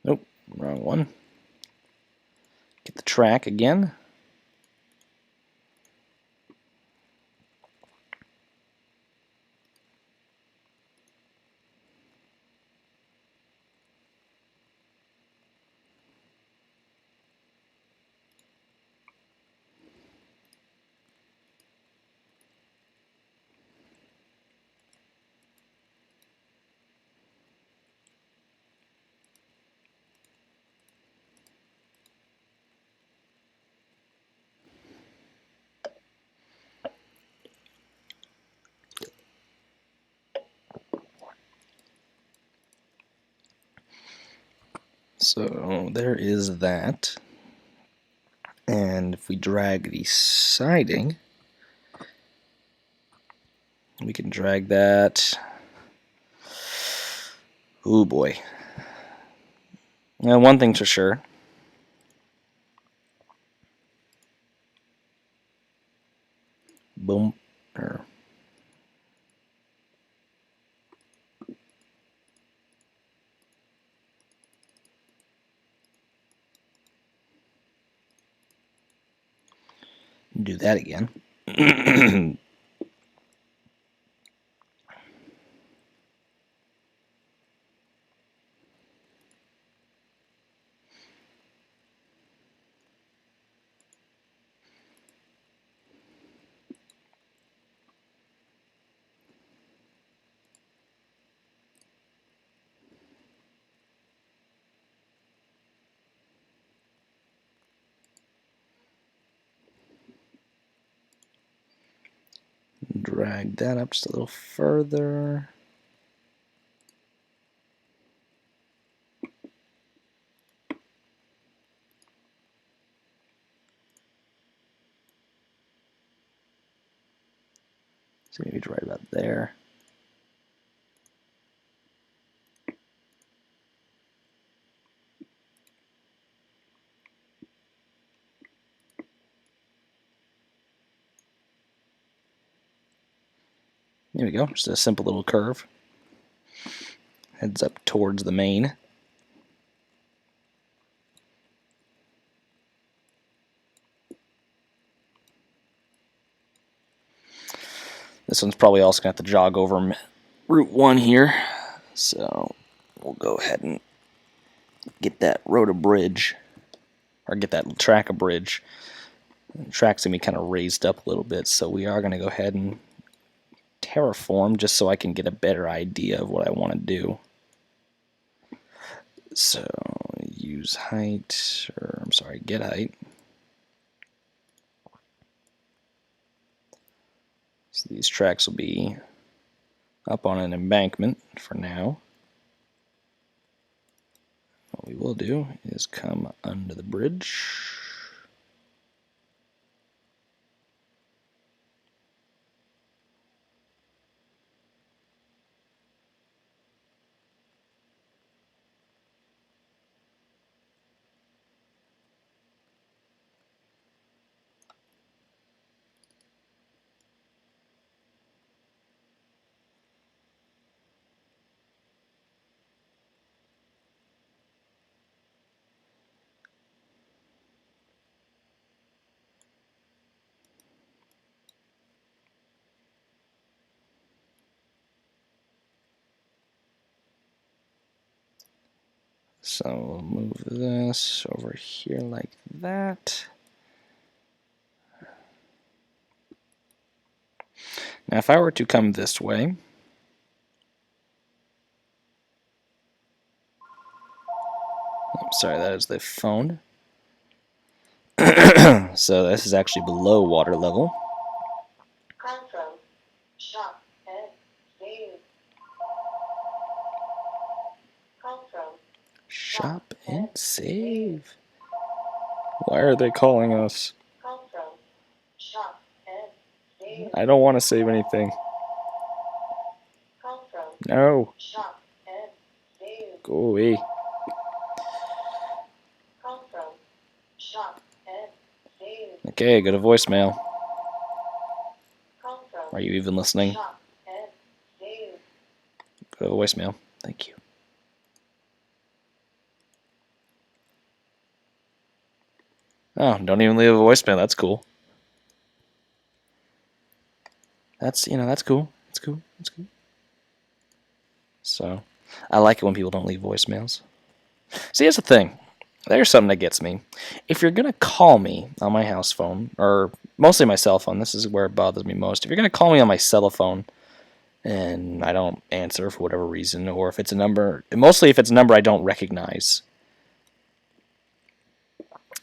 [SPEAKER 1] Nope, wrong one. Get the track again. So there is that. And if we drag the siding, we can drag that. Oh boy. Now, one thing's for sure. Boom. Do that again. Drag that up just a little further. So maybe right about there. There we go, just a simple little curve. Heads up towards the Maine. This one's probably also going to have to jog over Route 1 here. So we'll go ahead and get that road a bridge, or get that track a bridge. The track's going to be kind of raised up a little bit, so we are going to go ahead and terraform just so I can get a better idea of what I want to do. So use height, or I'm sorry, get height. So these tracks will be up on an embankment for now. What we will do is come under the bridge. So we'll move this over here like that. Now if I were to come this way, I'm sorry, that is the phone. So this is actually below water level. Shop and save. Why are they calling us? I don't want to save anything. No. Go away. Okay, go to voicemail. Are you even listening? Go to voicemail. Thank you. Oh, don't even leave a voicemail. That's cool. That's cool. It's cool. It's cool. So, I like it when people don't leave voicemails. See, here's the thing. There's something that gets me. If you're gonna call me on my house phone, or mostly my cell phone, this is where it bothers me most. If you're gonna call me on my cell phone and I don't answer for whatever reason, or if it's a number, mostly if it's a number I don't recognize.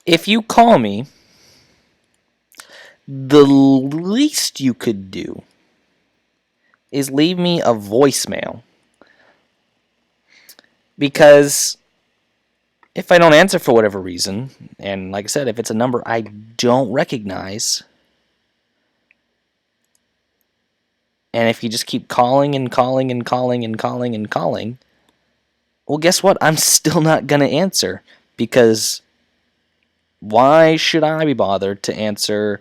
[SPEAKER 1] If you call me, the least you could do is leave me a voicemail. Because if I don't answer for whatever reason, and like I said, if it's a number I don't recognize, and if you just keep calling and calling and calling and calling and calling, well, guess what? I'm still not going to answer. Because why should I be bothered to answer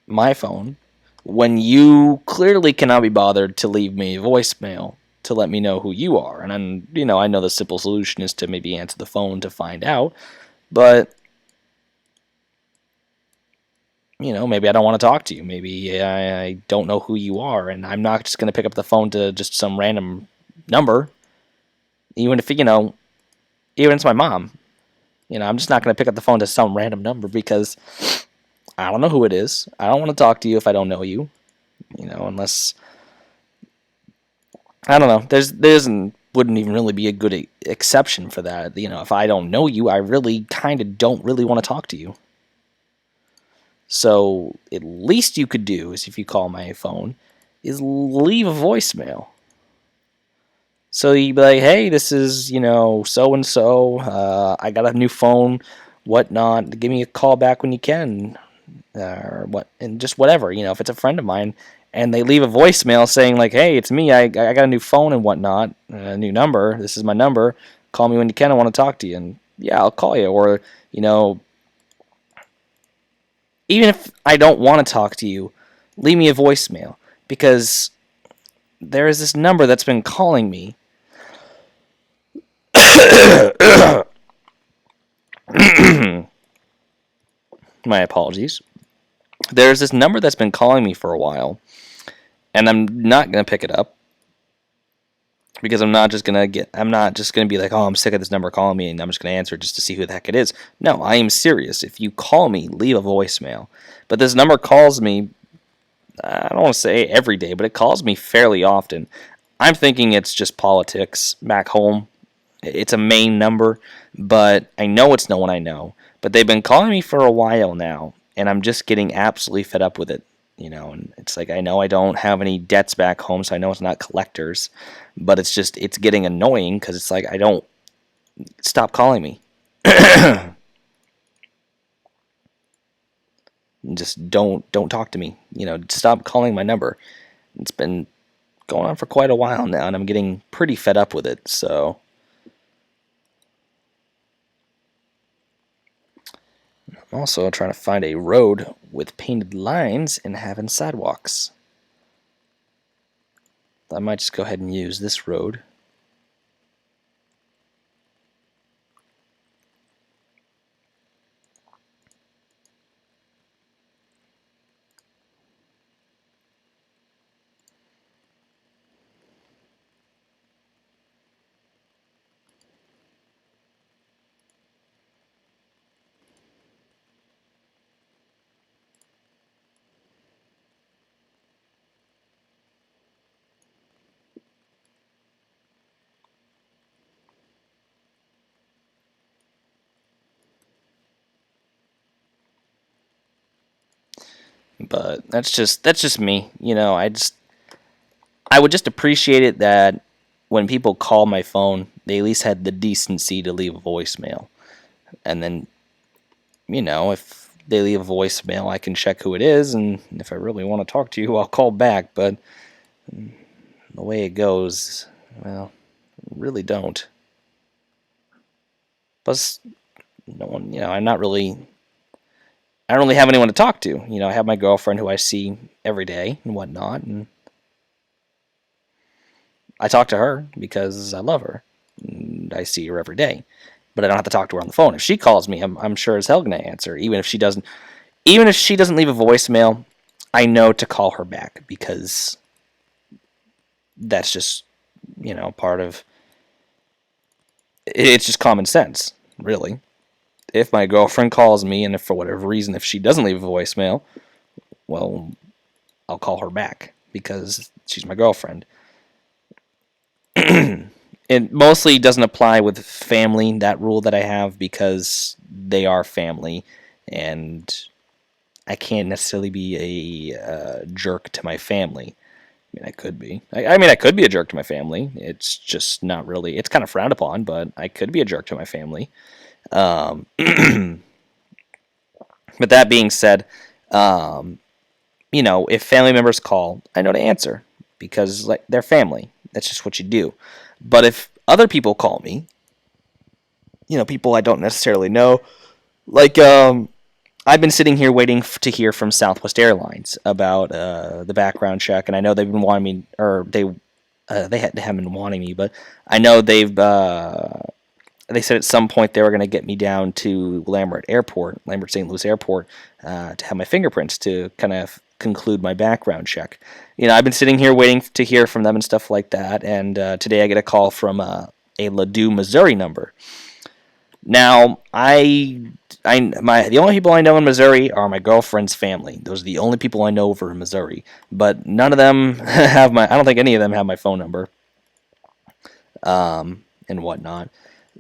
[SPEAKER 1] my phone when you clearly cannot be bothered to leave me a voicemail to let me know who you are? And then, I know the simple solution is to maybe answer the phone to find out, but maybe I don't want to talk to you. Maybe I don't know who you are, and I'm not just going to pick up the phone to just some random number, even if even it's my mom. I'm just not going to pick up the phone to some random number because I don't know who it is. I don't want to talk to you if I don't know you. Unless I don't know. Wouldn't even really be a good exception for that. If I don't know you, I really kind of don't really want to talk to you. So at least you could do is if you call my phone, is leave a voicemail. So you'd be like, hey, this is, so and so. I got a new phone, whatnot. Give me a call back when you can, or what, and just whatever. If it's a friend of mine, and they leave a voicemail saying like, hey, it's me. I got a new phone and whatnot, a new number. This is my number. Call me when you can. I want to talk to you, and yeah, I'll call you. Or even if I don't want to talk to you, leave me a voicemail, because there is this number that's been calling me. My apologies. There's this number that's been calling me for a while, and I'm not going to pick it up because I'm not just going to be like, oh, I'm sick of this number calling me, and I'm just going to answer just to see who the heck it is. No, I am serious. If you call me, leave a voicemail. But this number calls me, I don't want to say every day, but it calls me fairly often. I'm thinking it's just politics back home. It's a Maine number, but I know it's no one I know. But they've been calling me for a while now, and I'm just getting absolutely fed up with it. And it's like, I know I don't have any debts back home, so I know it's not collectors, but it's getting annoying because it's like, I don't, stop calling me. Just don't talk to me. Stop calling my number. It's been going on for quite a while now, and I'm getting pretty fed up with it, so. I'm also trying to find a road with painted lines and having sidewalks. I might just go ahead and use this road. But that's just me. I would just appreciate it that when people call my phone, they at least had the decency to leave a voicemail. And then if they leave a voicemail, I can check who it is, and if I really want to talk to you, I'll call back. But the way it goes, well, really don't. Plus, no one, I don't really have anyone to talk to. I have my girlfriend who I see every day and whatnot, and I talk to her because I love her. And I see her every day, but I don't have to talk to her on the phone. If she calls me, I'm sure as hell gonna answer, even if she doesn't. Even if she doesn't leave a voicemail, I know to call her back because that's just part of. It's just common sense, really. If my girlfriend calls me, and if for whatever reason, if she doesn't leave a voicemail, well, I'll call her back because she's my girlfriend. It mostly doesn't apply with family, that rule that I have, because they are family, and I can't necessarily be a jerk to my family. I mean, I could be. I could be a jerk to my family. It's just not really. It's kind of frowned upon, but I could be a jerk to my family. But that being said, if family members call, I know to answer because they're family. That's just what you do. But if other people call me, people I don't necessarily know, like I've been sitting here waiting to hear from Southwest Airlines about the background check, and I know they've been wanting me, or they haven't been wanting me, but I know they said at some point they were going to get me down to Lambert St. Louis Airport, to have my fingerprints to kind of conclude my background check. I've been sitting here waiting to hear from them and stuff like that, and today I get a call from a Ladue, Missouri number. Now, the only people I know in Missouri are my girlfriend's family. Those are the only people I know over in Missouri, but none of them have I don't think any of them have my phone number, and whatnot.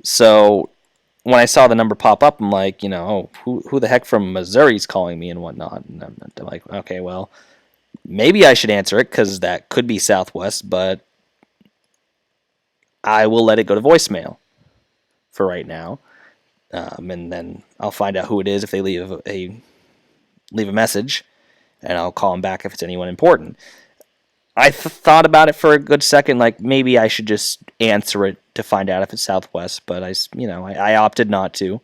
[SPEAKER 1] So when I saw the number pop up, I'm like, who the heck from Missouri is calling me and whatnot? And I'm like, okay, well, maybe I should answer it because that could be Southwest, but I will let it go to voicemail for right now, and then I'll find out who it is if they leave a message, and I'll call them back if it's anyone important. I thought about it for a good second, like maybe I should just answer it to find out if it's Southwest, but I opted not to.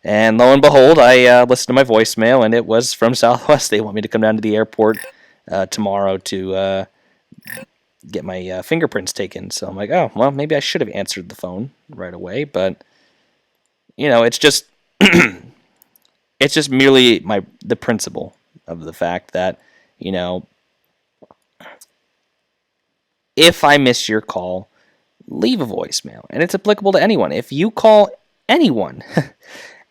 [SPEAKER 1] And lo and behold, I listened to my voicemail, and it was from Southwest. They want me to come down to the airport tomorrow to get my fingerprints taken. So I'm like, oh, well, maybe I should have answered the phone right away. But it's just it's just merely the principle of the fact that if I miss your call, leave a voicemail, and it's applicable to anyone. If you call anyone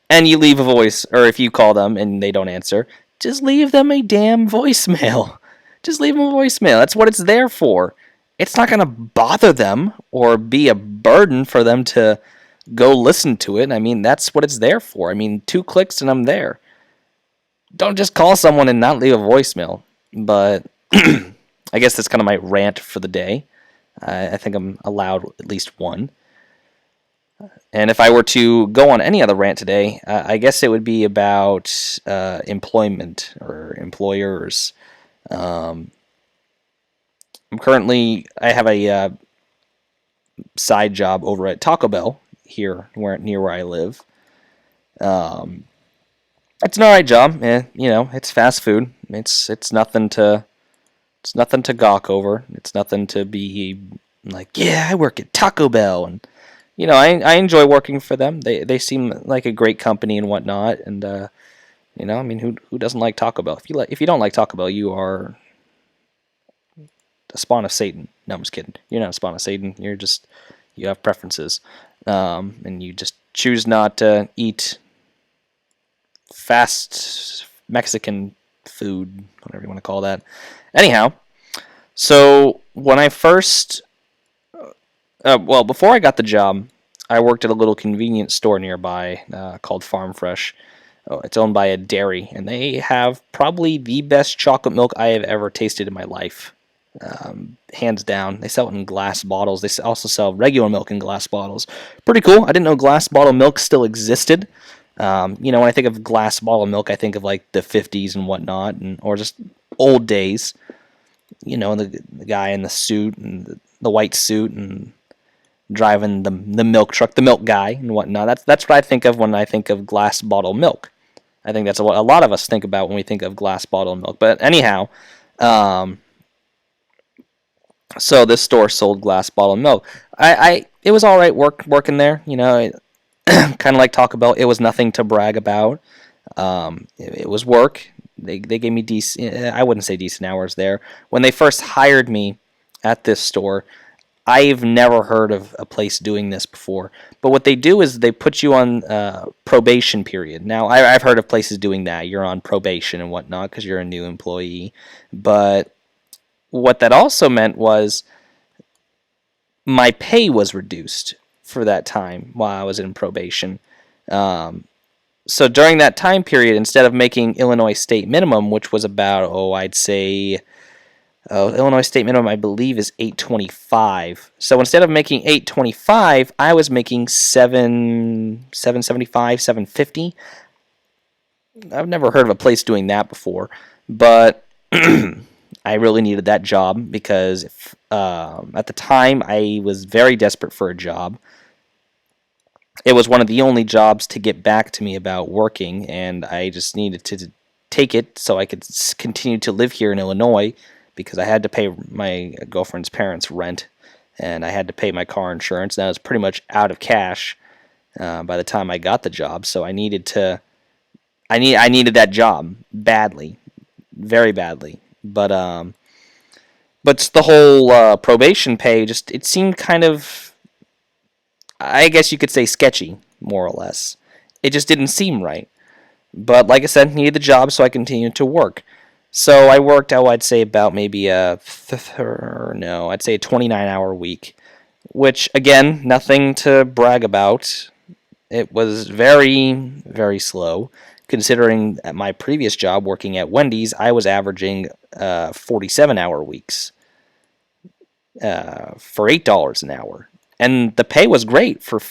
[SPEAKER 1] and you leave a voice, or if you call them and they don't answer, just leave them a damn voicemail. Just leave them a voicemail. That's what it's there for. It's not going to bother them or be a burden for them to go listen to it. I mean, that's what it's there for. I mean, 2 clicks and I'm there. Don't just call someone and not leave a voicemail. But I guess that's kind of my rant for the day. I think I'm allowed at least one. And if I were to go on any other rant today, I guess it would be about employment or employers. I have a side job over at Taco Bell here, near where I live. It's an alright job. It's fast food. It's nothing to gawk over. It's nothing to be like, yeah, I work at Taco Bell, and I enjoy working for them. They seem like a great company and whatnot, and I mean, who doesn't like Taco Bell? If you don't like Taco Bell, you are a spawn of Satan. No, I'm just kidding. You're not a spawn of Satan. You have preferences, and you just choose not to eat fast Mexican food, whatever you want to call that. Anyhow, so when I first, before I got the job, I worked at a little convenience store nearby called Farm Fresh. It's owned by a dairy, and they have probably the best chocolate milk I have ever tasted in my life. Hands down. They sell it in glass bottles. They also sell regular milk in glass bottles. Pretty cool. I didn't know glass bottle milk still existed. When I think of glass bottle milk, I think of like the 50s and whatnot, or just old days. The guy in the suit and the white suit and driving the milk truck, the milk guy and whatnot. That's what I think of when I think of glass bottle milk. I think that's what a lot of us think about when we think of glass bottle milk. But anyhow, um, so this store sold glass bottle milk. It was all right working there. Kind of like Taco Bell. It was nothing to brag about. It was work. They gave me decent. I wouldn't say decent hours there. When they first hired me at this store, I've never heard of a place doing this before. But what they do is they put you on probation period. Now, I've heard of places doing that. You're on probation and whatnot because you're a new employee. But what that also meant was my pay was reduced for that time while I was in probation. So during that time period, instead of making Illinois state minimum, which was about, I'd say, Illinois state minimum, I believe, is $8.25. So instead of making $8.25, I was making $7.75, $7.50. I've never heard of a place doing that before, but I really needed that job because at the time I was very desperate for a job. It was one of the only jobs to get back to me about working, and I just needed to take it so I could continue to live here in Illinois because I had to pay my girlfriend's parents' rent, and I had to pay my car insurance. And I was pretty much out of cash by the time I got the job, so I needed that job badly, very badly. But the whole probation pay it seemed kind of, I guess you could say, sketchy, more or less. It just didn't seem right. But like I said, needed the job, so I continued to work. So I worked out, I'd say, about maybe I'd say a 29-hour week, which, again, nothing to brag about. It was very, very slow. Considering at my previous job working at Wendy's, I was averaging 47-hour weeks for $8 an hour. And the pay was great for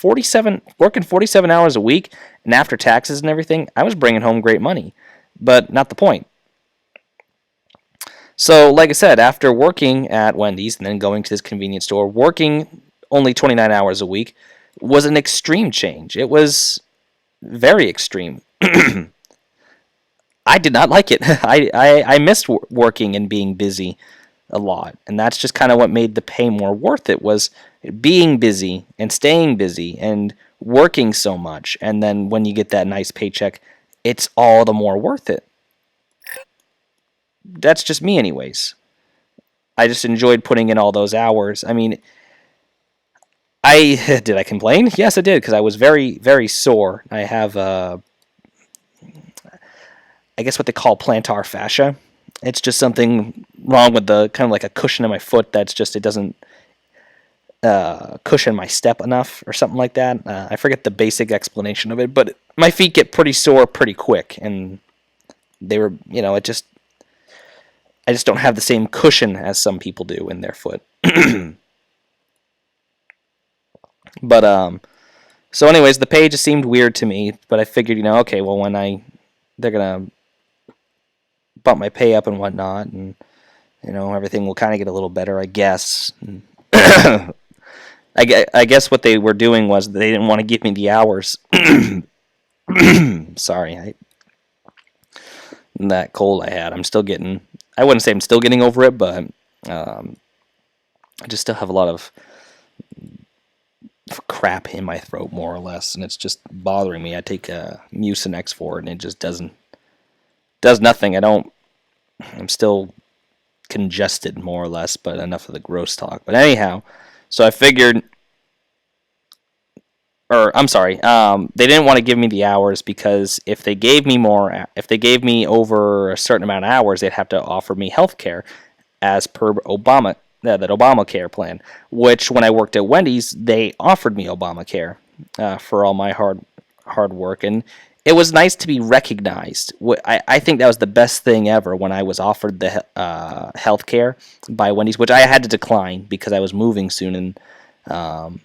[SPEAKER 1] working 47 hours a week, and after taxes and everything, I was bringing home great money. But not the point. So, like I said, after working at Wendy's and then going to this convenience store, working only 29 hours a week was an extreme change. It was very extreme. I did not like it. I missed working and being busy a lot, and that's just kind of what made the pay more worth it, was being busy and staying busy and working so much, and then when you get that nice paycheck, it's all the more worth it. That's just me anyways. I just enjoyed putting in all those hours. I mean, did I complain? Yes, I did, because I was very, very sore. I have I guess what they call plantar fascia. It's just something wrong with the kind of like a cushion in my foot that's just, it doesn't cushion my step enough or something like that. I forget the basic explanation of it, but my feet get pretty sore pretty quick, and they were, I just don't have the same cushion as some people do in their foot. But so anyways, the pay just seemed weird to me, but I figured, okay, well, when they're gonna bump my pay up and whatnot, and everything will kind of get a little better, I guess. I guess what they were doing was they didn't want to give me the hours. Sorry, that cold I had. I wouldn't say I'm still getting over it, but I just still have a lot of crap in my throat, more or less, and it's just bothering me. I take Mucinex for it, and it just does nothing. I'm still congested, more or less, but enough of the gross talk. But anyhow, so I figured, I'm sorry, they didn't want to give me the hours because if they gave me over a certain amount of hours, they'd have to offer me health care as per that Obamacare plan, which when I worked at Wendy's, they offered me Obamacare for all my hard work, and it was nice to be recognized. I think that was the best thing ever when I was offered the health care by Wendy's, which I had to decline because I was moving soon, and I'm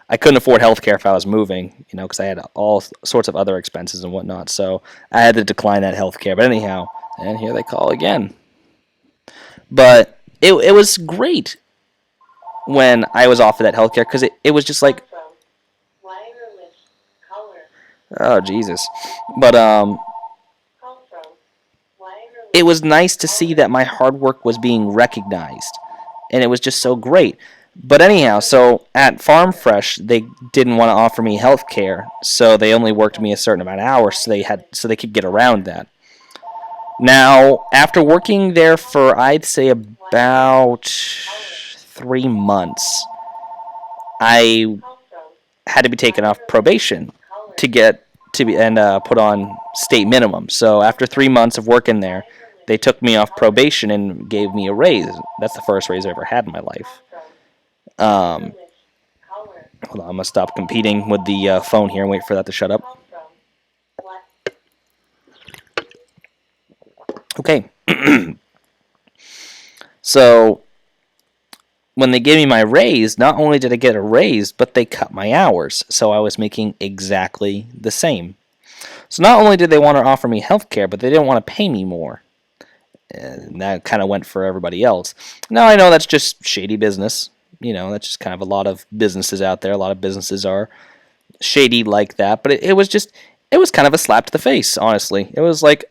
[SPEAKER 1] I couldn't afford healthcare if I was moving, because I had all sorts of other expenses and whatnot. So I had to decline that healthcare. But anyhow, and here they call again. But it was great when I was offered that healthcare because it was just like, oh Jesus, but it was nice to see that my hard work was being recognized, and it was just so great. But anyhow, so at Farm Fresh, they didn't want to offer me health care, so they only worked me a certain amount of hours, so they could get around that. Now, after working there for I'd say about 3 months, I had to be taken off probation to get to be and put on state minimum. So after 3 months of working there, they took me off probation and gave me a raise. That's the first raise I ever had in my life. Hold on, I'm gonna stop competing with the phone here and wait for that to shut up. Okay. So when they gave me my raise, not only did I get a raise, but they cut my hours, so I was making exactly the same. So not only did they want to offer me health care, but they didn't want to pay me more. And that kind of went for everybody else. Now I know that's just shady business. That's just kind of a lot of businesses out there. A lot of businesses are shady like that. But it was kind of a slap to the face, honestly. It was like,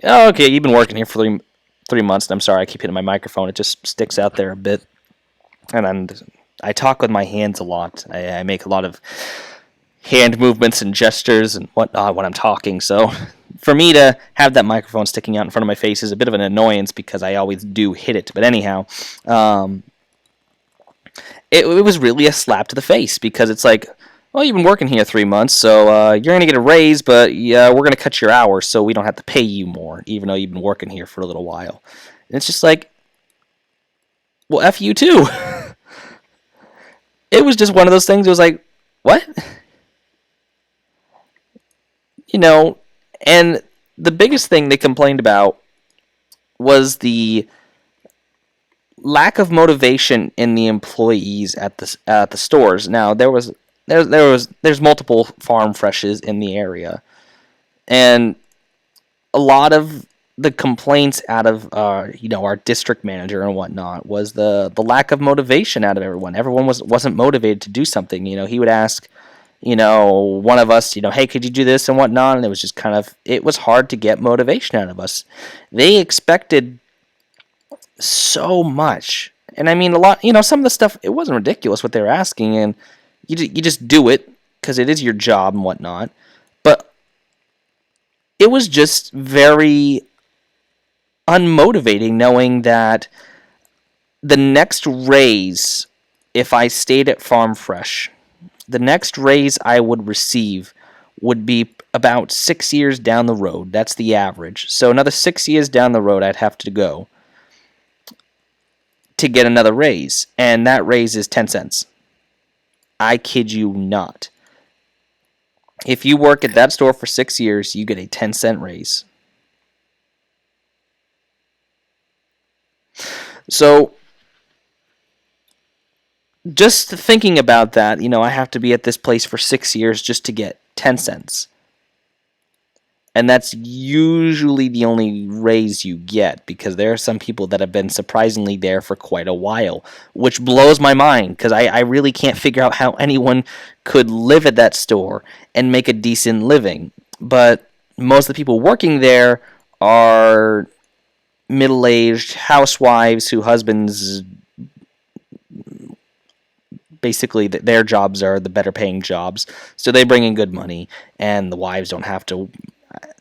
[SPEAKER 1] oh, okay, you've been working here for three months. And I'm sorry, I keep hitting my microphone. It just sticks out there a bit. And I talk with my hands a lot. I make a lot of hand movements and gestures and whatnot when I'm talking. So for me to have that microphone sticking out in front of my face is a bit of an annoyance because I always do hit it. But anyhow, it was really a slap to the face because it's like, well, you've been working here 3 months, so you're going to get a raise, but yeah, we're going to cut your hours so we don't have to pay you more, even though you've been working here for a little while. And it's just like, well, F you too. It was just one of those things. It was like, what? And the biggest thing they complained about was the lack of motivation in the employees at the stores. Now there's multiple farm freshes in the area, and a lot of the complaints out of our district manager and whatnot was the lack of motivation out of everyone. Everyone wasn't motivated to do something. He would ask one of us, hey, could you do this and whatnot? And it was just it was hard to get motivation out of us. They expected so much. And I mean, a lot, some of the stuff, it wasn't ridiculous what they were asking. And you just do it because it is your job and whatnot. But it was just very unmotivating knowing that the next raise, if I stayed at Farm Fresh, the next raise I would receive would be about 6 years down the road. That's the average. So another 6 years down the road, I'd have to go to get another raise. And that raise is 10 cents. I kid you not. If you work at that store for 6 years, you get a 10-cent raise. So just thinking about that, I have to be at this place for 6 years just to get 10 cents. And that's usually the only raise you get because there are some people that have been surprisingly there for quite a while, which blows my mind because I really can't figure out how anyone could live at that store and make a decent living. But most of the people working there are middle-aged housewives whose husbands, basically their jobs are the better paying jobs, so they bring in good money and the wives don't have to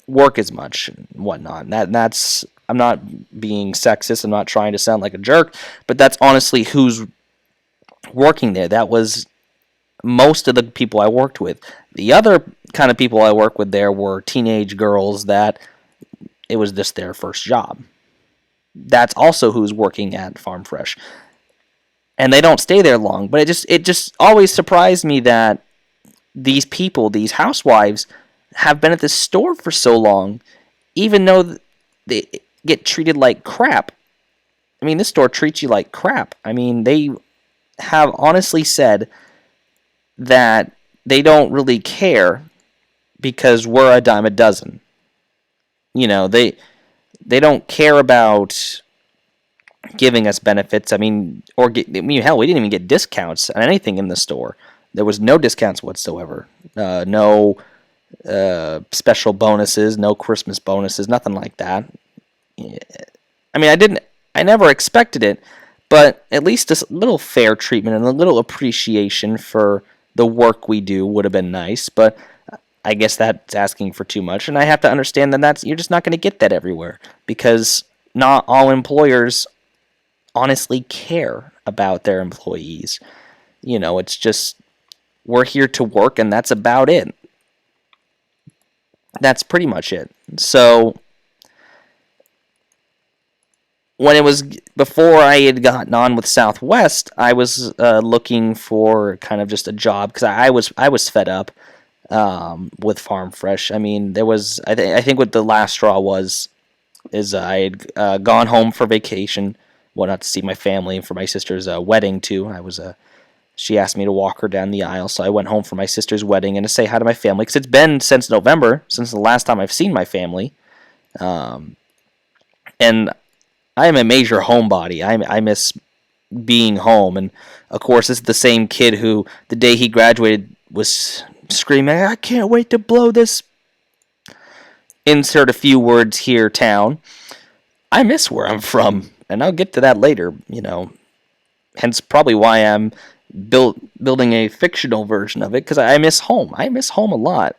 [SPEAKER 1] work as much and whatnot. That's I'm not being sexist, I'm not trying to sound like a jerk, but that's honestly who's working there. That was most of the people I worked with. The other kind of people I worked with there were teenage girls that it was just their first job. That's also who's working at Farm Fresh. And they don't stay there long, but it just always surprised me that these people, these housewives, have been at this store for so long, even though they get treated like crap. I mean, this store treats you like crap. I mean, they have honestly said that they don't really care because we're a dime a dozen. You know, they don't care about giving us benefits. I mean, hell, we didn't even get discounts on anything in the store. There was no discounts whatsoever. No special bonuses, no Christmas bonuses, nothing like that. I mean, I never expected it, but at least a little fair treatment and a little appreciation for the work we do would have been nice. But I guess that's asking for too much, and I have to understand that you're just not going to get that everywhere because not all employers honestly care about their employees. You know, it's just we're here to work, and that's about it. That's pretty much it. So when it was before I had gotten on with Southwest, I was looking for kind of just a job because I was fed up with Farm Fresh. I mean, there was I think what the last straw was is I had gone home for vacation, well, not to see my family, and for my sister's wedding too. She asked me to walk her down the aisle, so I went home for my sister's wedding and to say hi to my family because it's been since November since the last time I've seen my family, and I am a major homebody. I miss being home, and of course, this is the same kid who the day he graduated was screaming, "I can't wait to blow this." Insert a few words here, town. I miss where I'm from, and I'll get to that later. You know, hence probably why I'm building a fictional version of it because I miss home. I miss home a lot,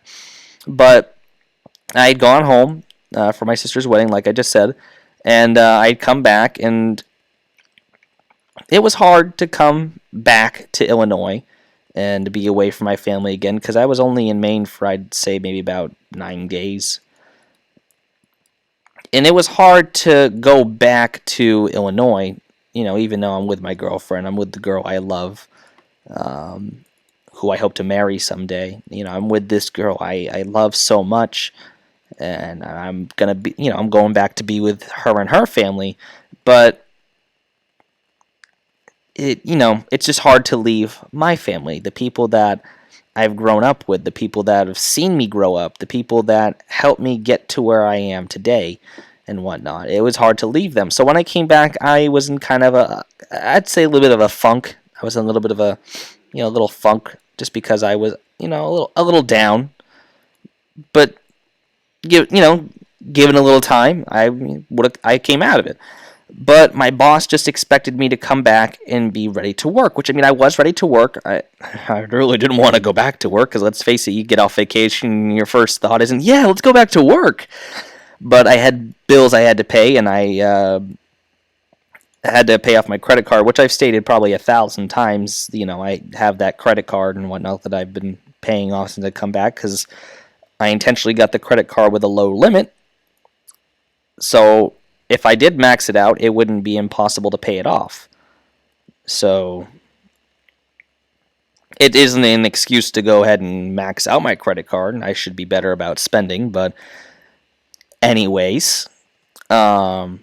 [SPEAKER 1] but I had gone home for my sister's wedding, like I just said, and I'd come back, and it was hard to come back to Illinois and to be away from my family again because I was only in Maine for, I'd say, maybe about 9 days. And it was hard to go back to Illinois, you know, even though I'm with my girlfriend. I'm with the girl I love, who I hope to marry someday. You know, I'm with this girl I love so much, and I'm gonna be, you know, I'm going back to be with her and her family, but you know, it's just hard to leave my family, the people that I've grown up with, the people that have seen me grow up, the people that helped me get to where I am today and whatnot. It was hard to leave them. So when I came back, I was in kind of I'd say a little bit of a funk. I was in a little bit of a, you know, little funk just because I was, you know, a little down. But, you know, given a little time, I came out of it. But my boss just expected me to come back and be ready to work, which, I mean, I was ready to work. I really didn't want to go back to work because, let's face it, you get off vacation and your first thought isn't, yeah, let's go back to work. But I had bills I had to pay, and I had to pay off my credit card, which I've stated probably 1,000 times. You know, I have that credit card and whatnot that I've been paying off since I come back because I intentionally got the credit card with a low limit. So if I did max it out, it wouldn't be impossible to pay it off. So it isn't an excuse to go ahead and max out my credit card, and I should be better about spending. But anyways, so,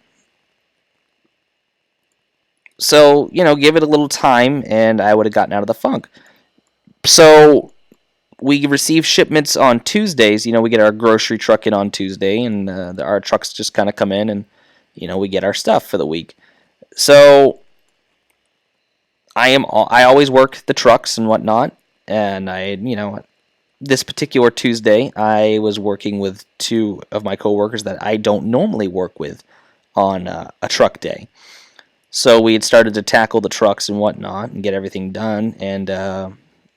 [SPEAKER 1] you know, give it a little time, and I would have gotten out of the funk. So we receive shipments on Tuesdays. You know, we get our grocery truck in on Tuesday, and our trucks just kind of come in, and, you know, we get our stuff for the week. So I always work the trucks and whatnot, and you know, this particular Tuesday, I was working with 2 of my coworkers that I don't normally work with on a truck day. So we had started to tackle the trucks and whatnot and get everything done. And,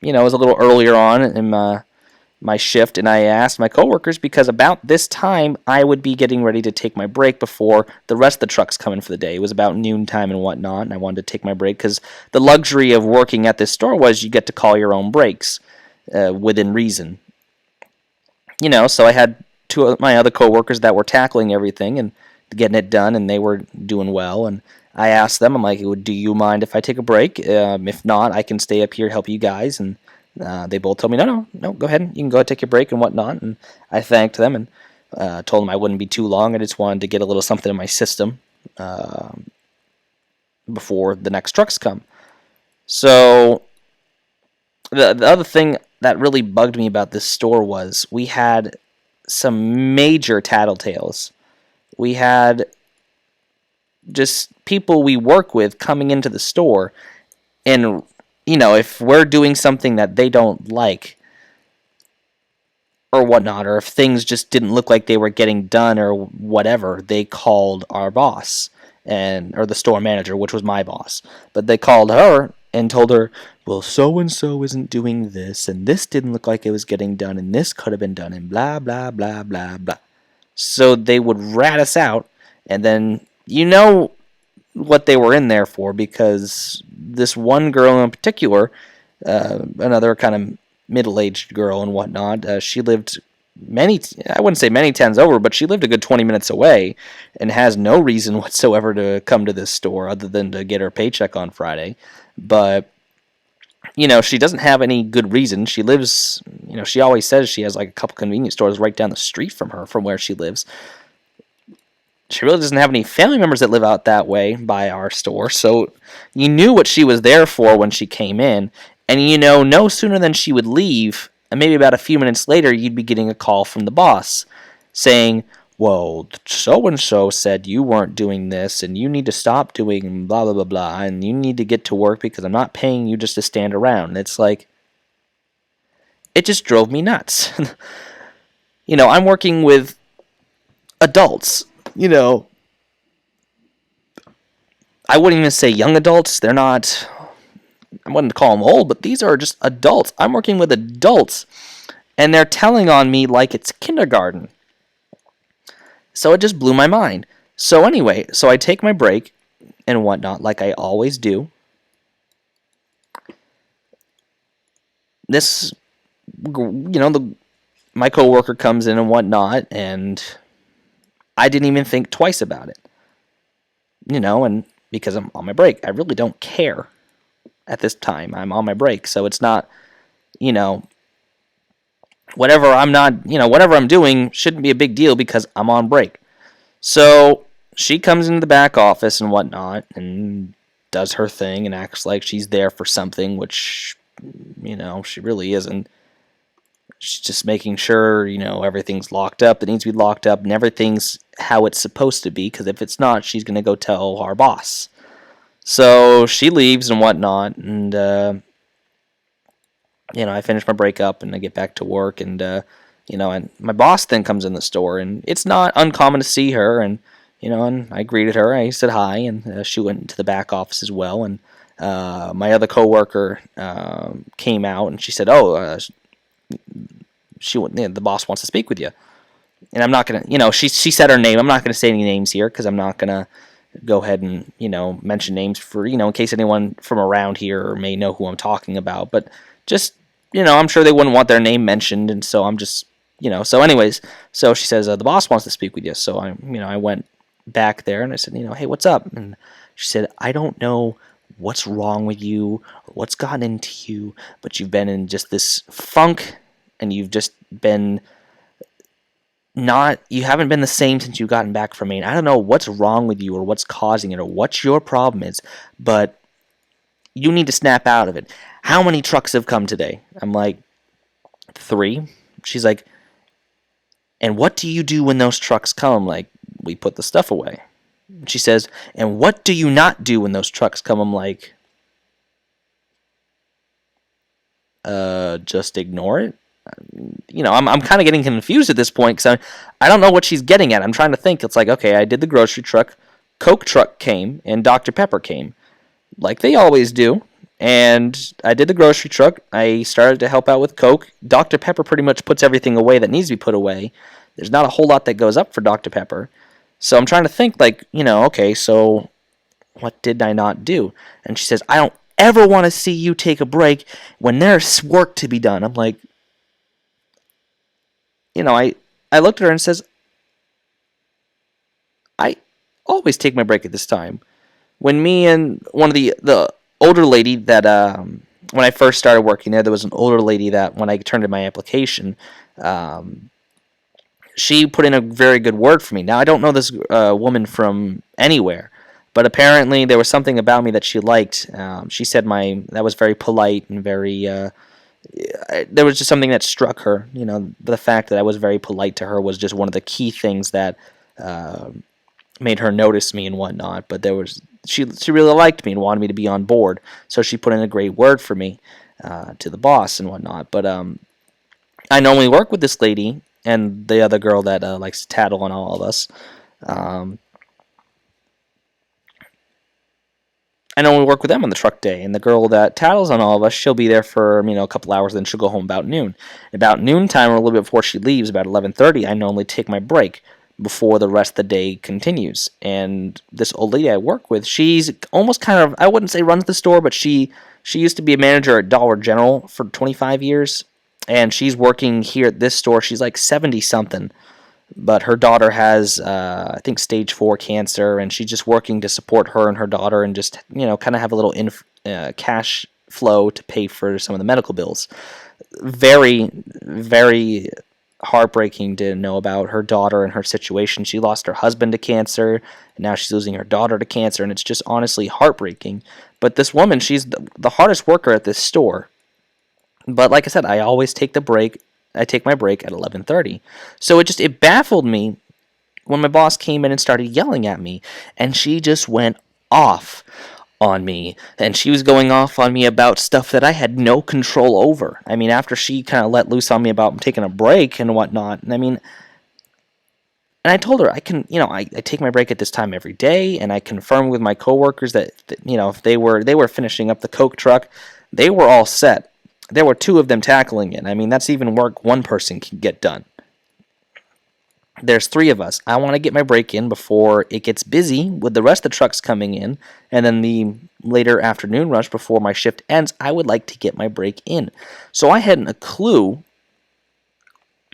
[SPEAKER 1] you know, it was a little earlier on in my shift, and I asked my coworkers because about this time I would be getting ready to take my break before the rest of the trucks come in for the day. It was about noontime and whatnot, and I wanted to take my break because the luxury of working at this store was you get to call your own breaks within reason. You know, so I had 2 of my other coworkers that were tackling everything and getting it done, and they were doing well. And I asked them, I'm like, do you mind if I take a break? If not, I can stay up here, help you guys. And they both told me, no, go ahead. You can go ahead, take your break and whatnot. And I thanked them and told them I wouldn't be too long. I just wanted to get a little something in my system before the next trucks come. So The other thing that really bugged me about this store was we had some major tattletales. We had just people we work with coming into the store, and if we're doing something that they don't like or whatnot, or if things just didn't look like they were getting done or whatever, they called our boss or the store manager, which was my boss. But they called her and told her, well, so and so isn't doing this, and this didn't look like it was getting done, and this could have been done, and blah blah blah blah blah. So they would rat us out, and then what they were in there for, because this one girl in particular, another kind of middle-aged girl and whatnot, she lived I wouldn't say many towns over, but she lived a good 20 minutes away and has no reason whatsoever to come to this store other than to get her paycheck on Friday. But she doesn't have any good reason. She lives, she always says she has like a couple convenience stores right down the street from where she lives. She really doesn't have any family members that live out that way by our store, so you knew what she was there for when she came in, and no sooner than she would leave, and maybe about a few minutes later, you'd be getting a call from the boss saying, well, so-and-so said you weren't doing this, and you need to stop doing blah, blah, blah, blah, and you need to get to work because I'm not paying you just to stand around. And it's like, it just drove me nuts. I'm working with adults. I wouldn't even say young adults. They're not, I wouldn't call them old, but these are just adults. I'm working with adults, and they're telling on me like it's kindergarten. So it just blew my mind. So anyway, I take my break and whatnot, like I always do. This, my coworker comes in and whatnot, and I didn't even think twice about it. And because I'm on my break, I really don't care at this time. I'm on my break, so it's not, whatever I'm doing shouldn't be a big deal because I'm on break. So she comes into the back office and whatnot and does her thing and acts like she's there for something, which, she really isn't. She's just making sure, everything's locked up that needs to be locked up and everything's how it's supposed to be, because if it's not, she's going to go tell our boss. So she leaves and whatnot, and, I finish my break up and I get back to work, and, and my boss then comes in the store, and it's not uncommon to see her, and, and I greeted her, I said hi, and she went into the back office as well, and my other coworker came out, and she said, the boss wants to speak with you. And I'm not going to, she said her name. I'm not going to say any names here because I'm not going to go ahead and, mention names for, in case anyone from around here may know who I'm talking about. But just, I'm sure they wouldn't want their name mentioned. And so I'm just, so anyways, so she says, the boss wants to speak with you. So I went back there and I said, hey, what's up? And she said, I don't know what's wrong with you or what's gotten into you, but you've been in just this funk and you've just been you haven't been the same since you've gotten back from Maine. I don't know what's wrong with you or what's causing it or what your problem is, but you need to snap out of it. How many trucks have come today? I'm like, 3. She's like, and what do you do when those trucks come? I'm like, we put the stuff away. She says, and what do you not do when those trucks come? I'm like, just ignore it. I'm kind of getting confused at this point because I don't know what she's getting at. I'm trying to think. It's like, okay, I did the grocery truck, Coke truck came, and Dr. Pepper came, like they always do. And I did the grocery truck. I started to help out with Coke. Dr. Pepper pretty much puts everything away that needs to be put away. There's not a whole lot that goes up for Dr. Pepper. So I'm trying to think, like, okay, so what did I not do? And she says, I don't ever want to see you take a break when there's work to be done. I'm like, I looked at her and says, I always take my break at this time. When me and one of the older lady that, when I first started working there was an older lady that when I turned in my application, she put in a very good word for me. Now, I don't know this woman from anywhere, but apparently there was something about me that she liked. She said that was very polite and very, there was just something that struck her. The fact that I was very polite to her was just one of the key things that made her notice me and whatnot. But she really liked me and wanted me to be on board, so she put in a great word for me to the boss and whatnot. But I normally work with this lady and the other girl that likes to tattle on all of us. I normally work with them on the truck day, and the girl that tattles on all of us, she'll be there for a couple hours, then she'll go home about noon. About noontime, or a little bit before she leaves, about 11:30, I normally take my break before the rest of the day continues. And this old lady I work with, she's almost kind of, I wouldn't say runs the store, but she used to be a manager at Dollar General for 25 years, and she's working here at this store. She's like 70 something. But her daughter has, I think, stage 4 cancer, and she's just working to support her and her daughter, and just kind of have a little cash flow to pay for some of the medical bills. Very, very heartbreaking to know about her daughter and her situation. She lost her husband to cancer, and now she's losing her daughter to cancer, and it's just honestly heartbreaking. But this woman, she's the hardest worker at this store. But like I said, I always take the break. I take my break at 11:30. So it baffled me when my boss came in and started yelling at me, and she just went off on me, and she was going off on me about stuff that I had no control over. I mean, after she kind of let loose on me about taking a break and whatnot, and I told her I take my break at this time every day, and I confirmed with my coworkers that if they were finishing up the Coke truck, they were all set. There were 2 of them tackling it. I mean, that's even work one person can get done. There's 3 of us. I want to get my break in before it gets busy with the rest of the trucks coming in, and then the later afternoon rush before my shift ends, I would like to get my break in. So I hadn't a clue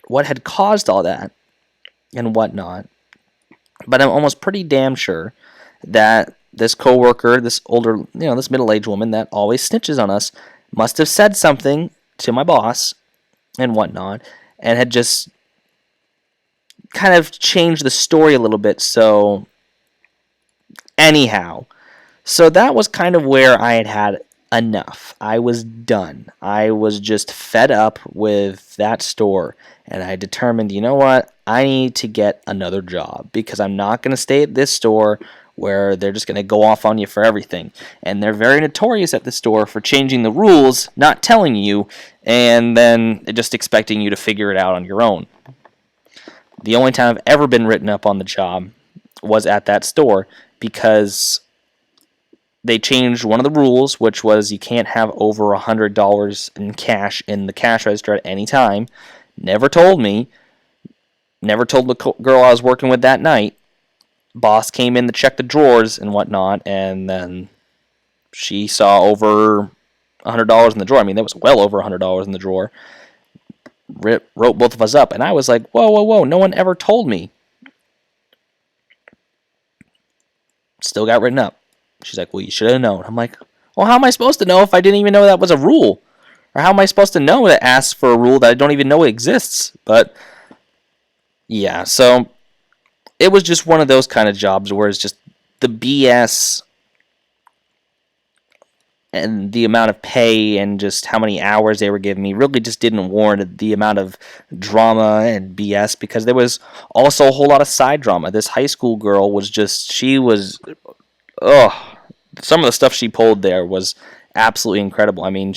[SPEAKER 1] what had caused all that and whatnot, but I'm almost pretty damn sure that this coworker, this older, this middle-aged woman that always snitches on us, must have said something to my boss and whatnot, and had just kind of changed the story a little bit. So anyhow, so that was kind of where I had enough. I was done. I was just fed up with that store, and I determined, you know what? I need to get another job, because I'm not going to stay at this store where they're just going to go off on you for everything. And they're very notorious at the store for changing the rules, not telling you, and then just expecting you to figure it out on your own. The only time I've ever been written up on the job was at that store, because they changed one of the rules, which was you can't have over $100 in cash in the cash register at any time. Never told me. Never told the girl I was working with that night. Boss came in to check the drawers and whatnot, and then she saw over $100 in the drawer. I mean, there was well over $100 in the drawer. Wrote both of us up, and I was like, whoa, whoa, whoa, no one ever told me. Still got written up. She's like, well, you should have known. I'm like, well, how am I supposed to know if I didn't even know that was a rule? Or how am I supposed to know that asks for a rule that I don't even know exists? But yeah, so it was just one of those kind of jobs where it's just the BS and the amount of pay and just how many hours they were giving me really just didn't warrant the amount of drama and BS, because there was also a whole lot of side drama. This high school girl was just, some of the stuff she pulled there was absolutely incredible. I mean,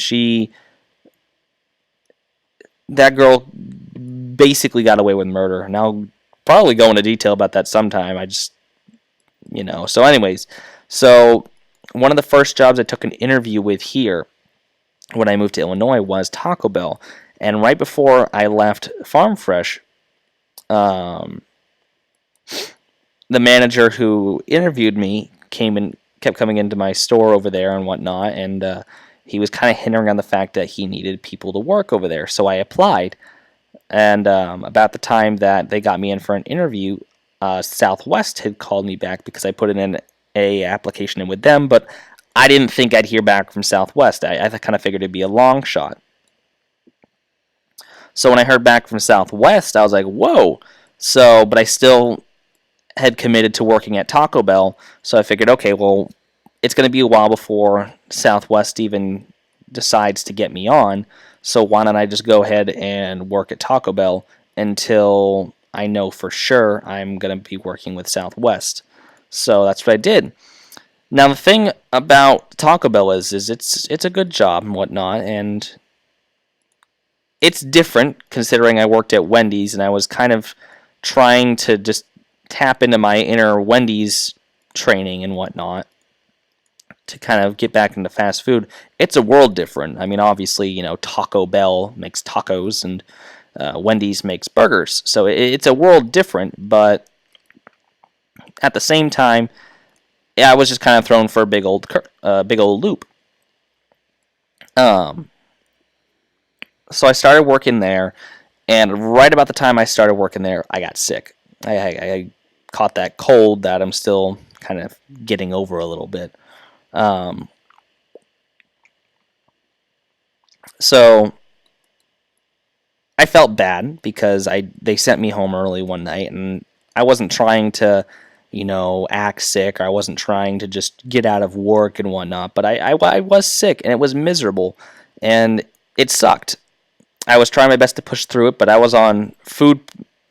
[SPEAKER 1] that girl basically got away with murder. And I'll probably go into detail about that sometime. So anyways, one of the first jobs I took an interview with here when I moved to Illinois was Taco Bell. And right before I left Farm Fresh, the manager who interviewed me kept coming into my store over there and whatnot, and he was kind of hinting on the fact that he needed people to work over there. So I applied, and about the time that they got me in for an interview, Southwest had called me back because I put in a application in with them, but I didn't think I'd hear back from Southwest. I kind of figured it'd be a long shot. So when I heard back from Southwest, I was like, whoa. But I still had committed to working at Taco Bell, so I figured, okay, well, it's going to be a while before Southwest even decides to get me on, So why don't I just go ahead and work at Taco Bell until I know for sure I'm going to be working with Southwest. So that's what I did. Now the thing about Taco Bell is it's a good job and whatnot, and it's different considering I worked at Wendy's and I was kind of trying to just tap into my inner Wendy's training and whatnot to kind of get back into fast food. It's a world different. I mean, obviously, Taco Bell makes tacos and Wendy's makes burgers, so it's a world different. But at the same time, yeah, I was just kind of thrown for a big old loop. So I started working there, and right about the time I started working there, I got sick. I caught that cold that I'm still kind of getting over a little bit. So I felt bad because they sent me home early one night, and I wasn't trying to, act sick, or I wasn't trying to just get out of work and whatnot, but I was sick, and it was miserable, and it sucked. I was trying my best to push through it, but I was on food.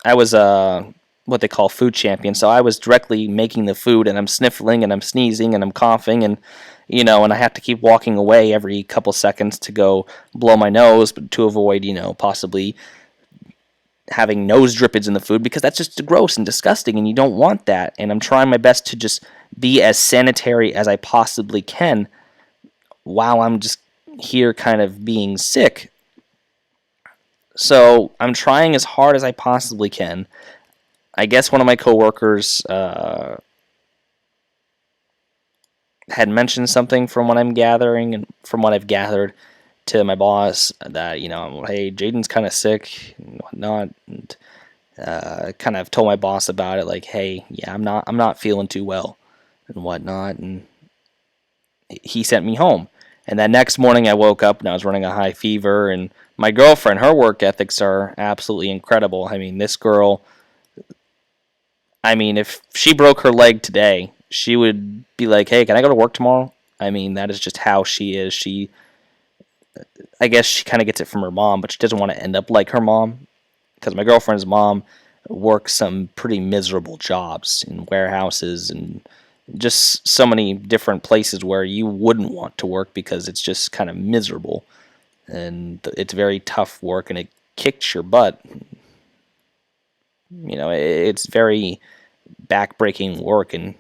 [SPEAKER 1] I was what they call food champion, so I was directly making the food, and I'm sniffling, and I'm sneezing, and I'm coughing, and and I have to keep walking away every couple seconds to go blow my nose, but to avoid, possibly having nose drippage in the food, because that's just gross and disgusting, and you don't want that. And I'm trying my best to just be as sanitary as I possibly can while I'm just here kind of being sick. So I'm trying as hard as I possibly can. I guess one of my coworkers had mentioned something from what I'm gathering and from what I've gathered to my boss that, hey, Jaden's kind of sick and whatnot, and kind of told my boss about it, like, hey, yeah, I'm not feeling too well and whatnot, and he sent me home. And that next morning I woke up and I was running a high fever, and my girlfriend, her work ethics are absolutely incredible. I mean, this girl, if she broke her leg today, she would be like, hey, can I go to work tomorrow? I mean, that is just how she is. I guess she kind of gets it from her mom, but she doesn't want to end up like her mom, because my girlfriend's mom works some pretty miserable jobs in warehouses and just so many different places where you wouldn't want to work because it's just kind of miserable. And it's very tough work, and it kicks your butt. It's very back-breaking work, and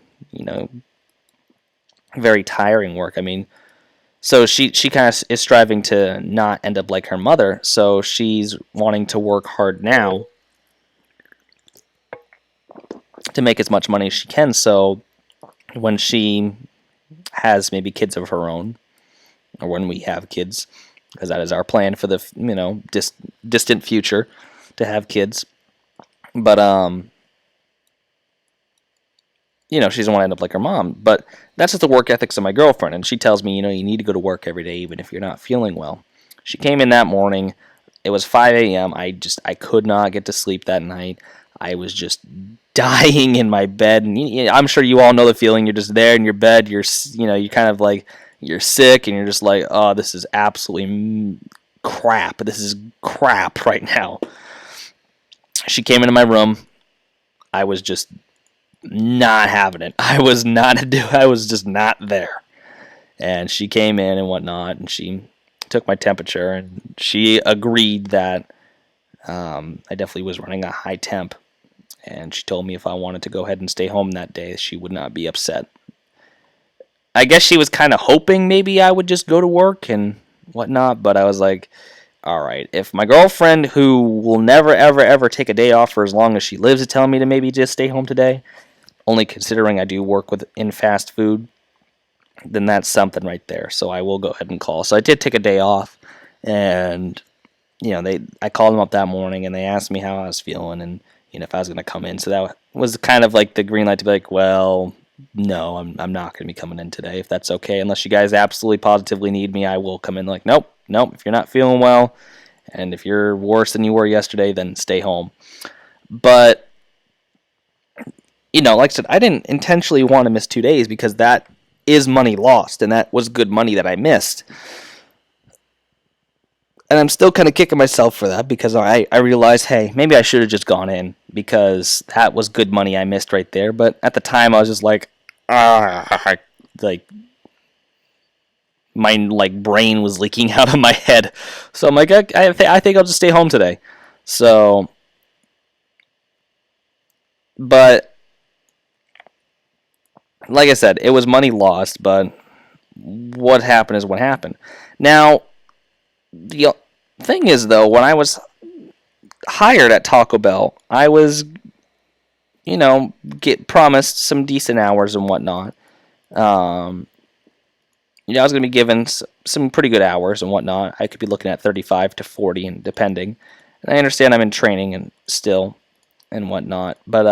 [SPEAKER 1] very tiring work. I mean, so she kind of is striving to not end up like her mother, so she's wanting to work hard now to make as much money as she can, so when she has maybe kids of her own, or when we have kids, because that is our plan for the distant future, to have kids. But she doesn't want to end up like her mom. But that's just the work ethics of my girlfriend, and she tells me, you need to go to work every day even if you're not feeling well. She came in that morning. It was 5 a.m. I could not get to sleep that night. I was just dying in my bed, and I'm sure you all know the feeling. You're just there in your bed. You're kind of like, you're sick, and you're just like, oh, this is absolutely crap. This is crap right now. She came into my room. I was just not having it. I was just not there. And she came in and whatnot, and she took my temperature, and she agreed that I definitely was running a high temp. And she told me if I wanted to go ahead and stay home that day, she would not be upset. I guess she was kind of hoping maybe I would just go to work and whatnot, but I was like, all right, if my girlfriend, who will never, ever, ever take a day off for as long as she lives, is telling me to maybe just stay home today, only considering I do work in fast food, then that's something right there. So I will go ahead and call. So I did take a day off, and I called them up that morning, and they asked me how I was feeling, and if I was going to come in. So that was kind of like the green light to be like, well, no, I'm not going to be coming in today, if that's okay. Unless you guys absolutely positively need me, I will come in. Like, nope, if you're not feeling well, and if you're worse than you were yesterday, then stay home. But, like I said, I didn't intentionally want to miss 2 days, because that is money lost, and that was good money that I missed. And I'm still kind of kicking myself for that because I realized, hey, maybe I should have just gone in because that was good money I missed right there. But at the time, I was just like, like my brain was leaking out of my head. So I'm like, I think I'll just stay home today. So, but like I said, it was money lost. But what happened is what happened. Now, the thing is, though, when I was hired at Taco Bell, I was, get promised some decent hours and whatnot. Um, I was going to be given some pretty good hours and whatnot. I could be looking at 35 to 40, and depending. And I understand I'm in training and still and whatnot, but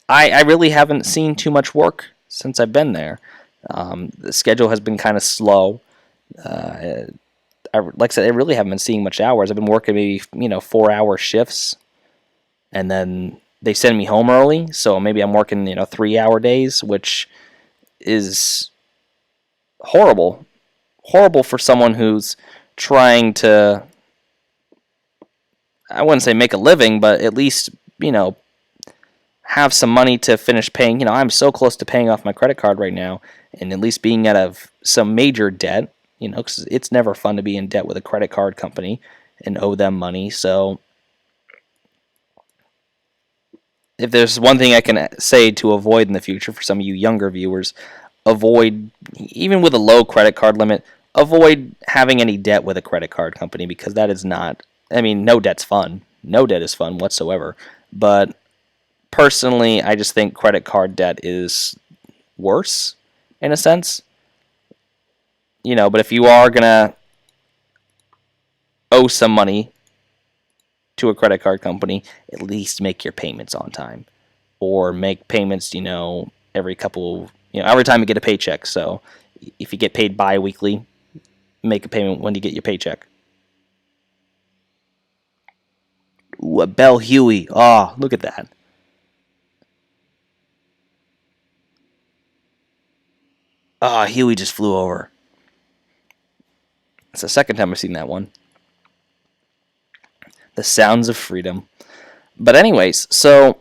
[SPEAKER 1] I really haven't seen too much work since I've been there. The schedule has been kind of slow. Like I said, I really haven't been seeing much hours. I've been working maybe 4-hour shifts, and then they send me home early. So maybe I'm working 3-hour days, which is horrible for someone who's trying to, I wouldn't say make a living, but at least have some money to finish paying. I'm so close to paying off my credit card right now, and at least being out of some major debt. Because it's never fun to be in debt with a credit card company and owe them money. So if there's one thing I can say to avoid in the future for some of you younger viewers, avoid, even with a low credit card limit, avoid having any debt with a credit card company, because that is not, no debt's fun. No debt is fun whatsoever. But personally, I just think credit card debt is worse in a sense. But if you are going to owe some money to a credit card company, at least make your payments on time. Or make payments, every every time you get a paycheck. So if you get paid bi-weekly, make a payment when you get your paycheck. Ooh, a Bell Huey. Oh, look at that. Ah, Huey just flew over. It's the second time I've seen that one. The sounds of freedom. But anyways, so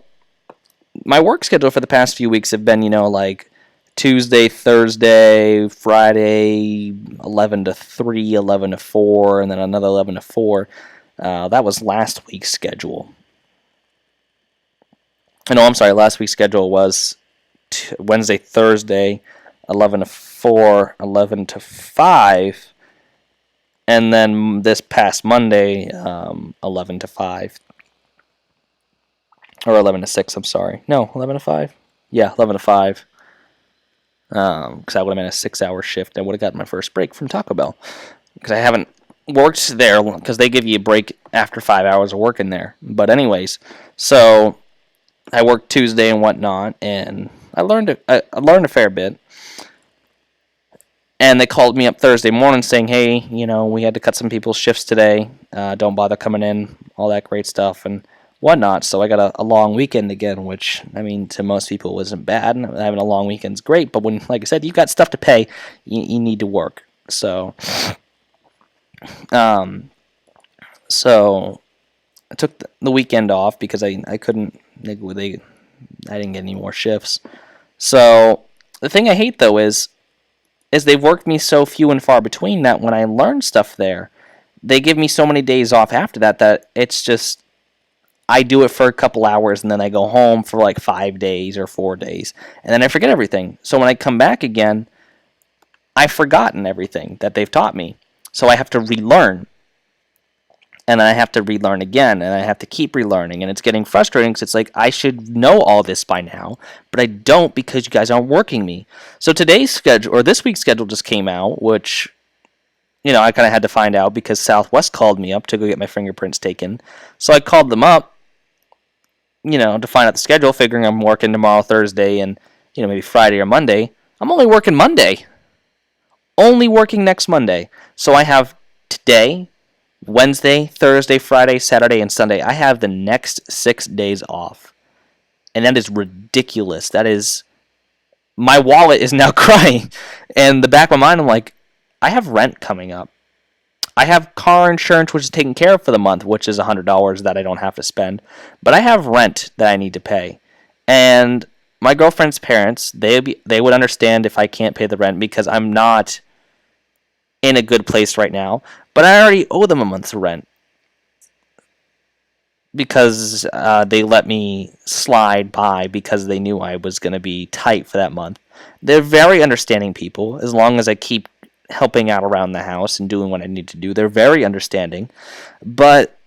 [SPEAKER 1] my work schedule for the past few weeks have been, like Tuesday, Thursday, Friday, 11 to 3, 11 to 4, and then another 11 to 4. That was last week's schedule. No, I'm sorry, last week's schedule was Wednesday, Thursday, 11 to 4, 11 to 5. And then this past Monday, 11 to 5. Or 11 to 6, I'm sorry. No, 11 to 5? Yeah, 11 to 5. Because I would have been a 6-hour shift. I would have gotten my first break from Taco Bell. Because I haven't worked there, because they give you a break after 5 hours of working there. But anyways, so I worked Tuesday and whatnot, and I learned a fair bit. And they called me up Thursday morning saying, hey, we had to cut some people's shifts today. Don't bother coming in, all that great stuff and whatnot. So I got a long weekend again, which, to most people isn't bad. Having a long weekend's great. But when, like I said, you got stuff to pay, you need to work. So, so I took the weekend off because I couldn't, I didn't get any more shifts. So the thing I hate, though, is they've worked me so few and far between that when I learn stuff there, they give me so many days off after that it's just, I do it for a couple hours and then I go home for like 5 days or 4 days, and then I forget everything. So when I come back again, I've forgotten everything that they've taught me. So I have to relearn. And then I have to relearn again, and I have to keep relearning, and it's getting frustrating because it's like I should know all this by now, but I don't because you guys aren't working me. So today's schedule, or this week's schedule, just came out, which, I kind of had to find out because Southwest called me up to go get my fingerprints taken. So I called them up, to find out the schedule, figuring I'm working tomorrow, Thursday, and, maybe Friday or Monday. I'm only working Monday. Only working next Monday. So I have today, Wednesday, Thursday, Friday, Saturday, and Sunday. I have the next 6 days off. And that is ridiculous. That is, my wallet is now crying. And the back of my mind, I'm like, I have rent coming up. I have car insurance, which is taken care of for the month, which is $100 that I don't have to spend. But I have rent that I need to pay. And my girlfriend's parents, they would understand if I can't pay the rent because I'm not in a good place right now. But I already owe them a month's rent because they let me slide by because they knew I was going to be tight for that month. They're very understanding people as long as I keep helping out around the house and doing what I need to do. They're very understanding. But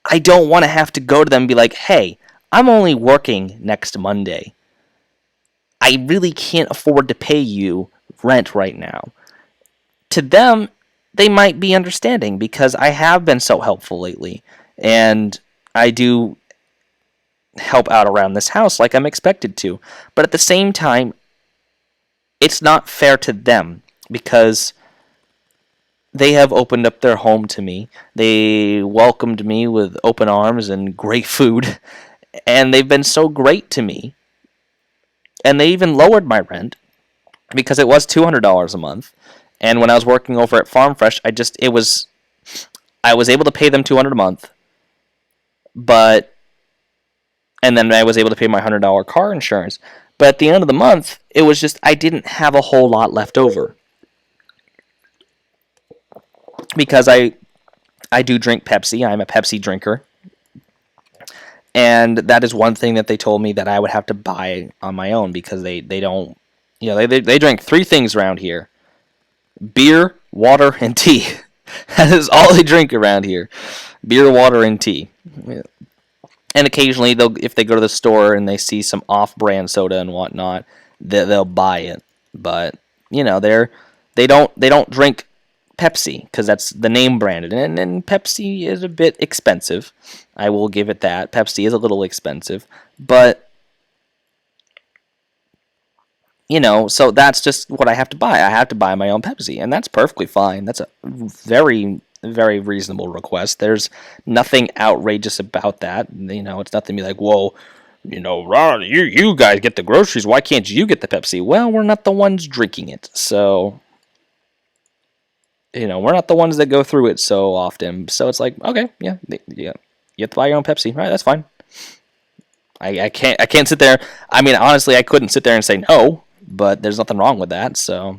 [SPEAKER 1] I don't want to have to go to them and be like, hey, I'm only working next Monday. I really can't afford to pay you rent right now. To them, they might be understanding because I have been so helpful lately. And I do help out around this house like I'm expected to. But at the same time, it's not fair to them because they have opened up their home to me. They welcomed me with open arms and great food. And they've been so great to me. And they even lowered my rent because it was $200 a month. And when I was working over at Farm Fresh, I was able to pay them $200 a month. And then I was able to pay my $100 car insurance. But at the end of the month, it was just I didn't have a whole lot left over. Because I do drink Pepsi. I'm a Pepsi drinker. And that is one thing that they told me that I would have to buy on my own because they don't, they drink three things around here. Beer, water, and tea. That is all they drink around here. Beer, water, and tea. And occasionally, if they go to the store and they see some off-brand soda and whatnot, they'll buy it. But they don't drink Pepsi because that's the name branded, and Pepsi is a bit expensive. I will give it that. Pepsi is a little expensive, but so that's just what I have to buy. I have to buy my own Pepsi, and that's perfectly fine. That's a very, very reasonable request. There's nothing outrageous about that. It's nothing to be like, whoa, Ron, you guys get the groceries. Why can't you get the Pepsi? Well, we're not the ones drinking it, so we're not the ones that go through it so often. So it's like, okay, yeah, you have to buy your own Pepsi. All right, that's fine. I can't sit there. I mean, honestly, I couldn't sit there and say no, but there's nothing wrong with that. So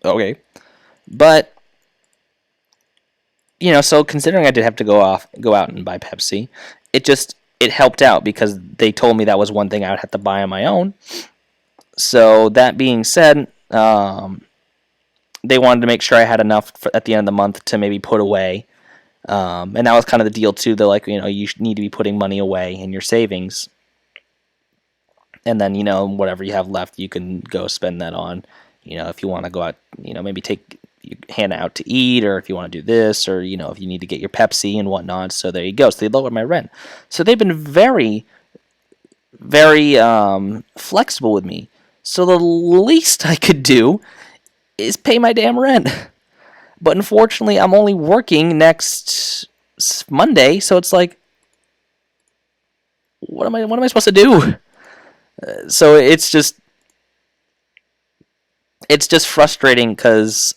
[SPEAKER 1] okay, but so considering I did have to go out and buy Pepsi, it helped out because they told me that was one thing I would have to buy on my own. So that being said, they wanted to make sure I had enough at the end of the month to maybe put away. And that was kind of the deal too. They're like, you need to be putting money away in your savings. And then, whatever you have left, you can go spend that on, if you want to go out, maybe take Hannah out to eat, or if you want to do this, or, if you need to get your Pepsi and whatnot. So there you go. So they lowered my rent. So they've been very, very flexible with me. So the least I could do is pay my damn rent. But unfortunately, I'm only working next Monday, so it's like, what am I supposed to do? So it's just frustrating because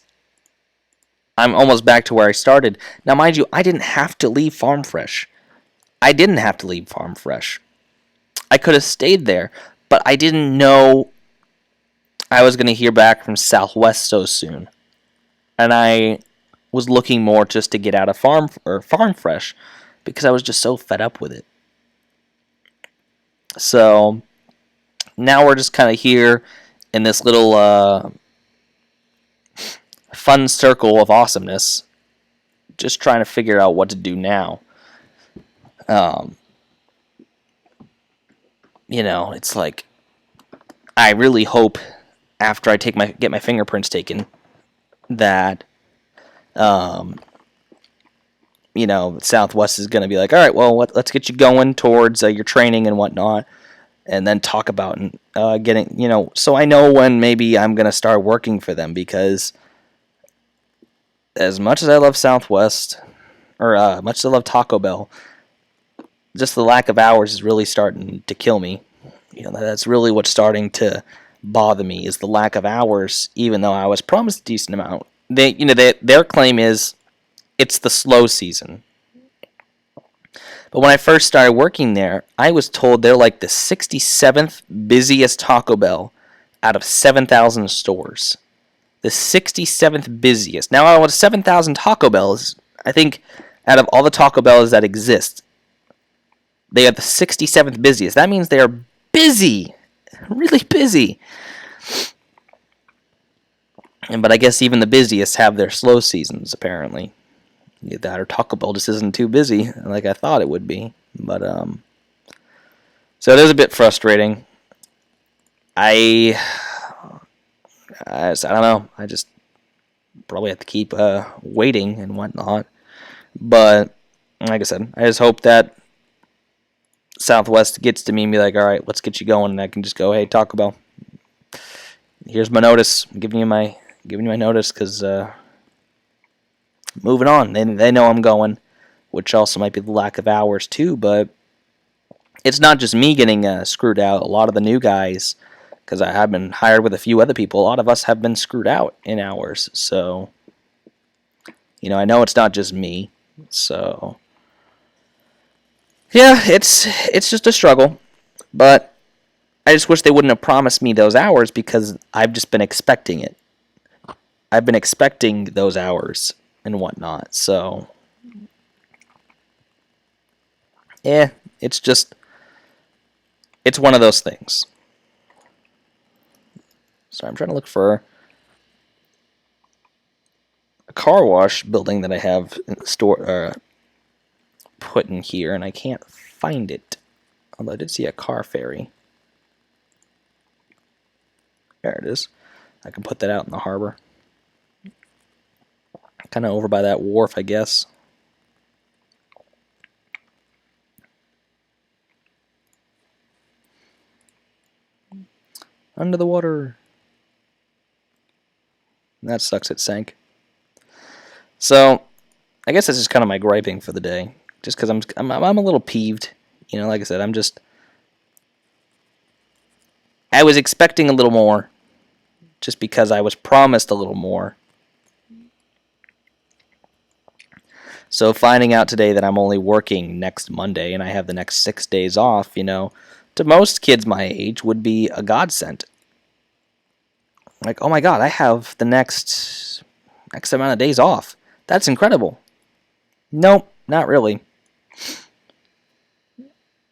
[SPEAKER 1] I'm almost back to where I started. Now, mind you, I didn't have to leave Farm Fresh. I could have stayed there, but I didn't know I was going to hear back from Southwest so soon. And I was looking more just to get out of Farm Fresh because I was just so fed up with it. So now we're just kind of here in this little fun circle of awesomeness, just trying to figure out what to do now. It's like I really hope after I get my fingerprints taken that Southwest is going to be like, all right, well, let's get you going towards your training and whatnot, and then talk about getting, so I know when maybe I'm going to start working for them, because as much as I love Southwest, or much as I love Taco Bell, just the lack of hours is really starting to kill me. That's really what's starting to bother me, is the lack of hours, even though I was promised a decent amount. their claim is it's the slow season. But when I first started working there, I was told they're like the 67th busiest Taco Bell out of 7,000 stores. The 67th busiest. Now, out of 7,000 Taco Bells, I think out of all the Taco Bells that exist, they are the 67th busiest. That means they are busy. Really busy. But I guess even the busiest have their slow seasons, apparently. That or Taco Bell just isn't too busy like I thought it would be. But, so it is a bit frustrating. I don't know. I just probably have to keep waiting and whatnot. But, like I said, I just hope that Southwest gets to me and be like, all right, let's get you going. And I can just go, hey, Taco Bell, here's my notice. I'm giving you my notice because moving on. They know I'm going, which also might be the lack of hours too. But it's not just me getting screwed out. A lot of the new guys, because I have been hired with a few other people, a lot of us have been screwed out in hours. So, I know it's not just me. So, yeah, it's just a struggle. But I just wish they wouldn't have promised me those hours because I've just been expecting it. I've been expecting those hours and whatnot. So, yeah, it's one of those things. So I'm trying to look for a car wash building that I have put in here, and I can't find it. Although I did see a car ferry. There it is. I can put that out in the harbor. Kind of over by that wharf, I guess. Under the water. That sucks, it sank. So, I guess that's just kind of my griping for the day. Just because I'm a little peeved. Like I said, I was expecting a little more. Just because I was promised a little more. So finding out today that I'm only working next Monday and I have the next 6 days off, to most kids my age would be a godsend. Like, oh my god, I have the next amount of days off. That's incredible. Nope, not really.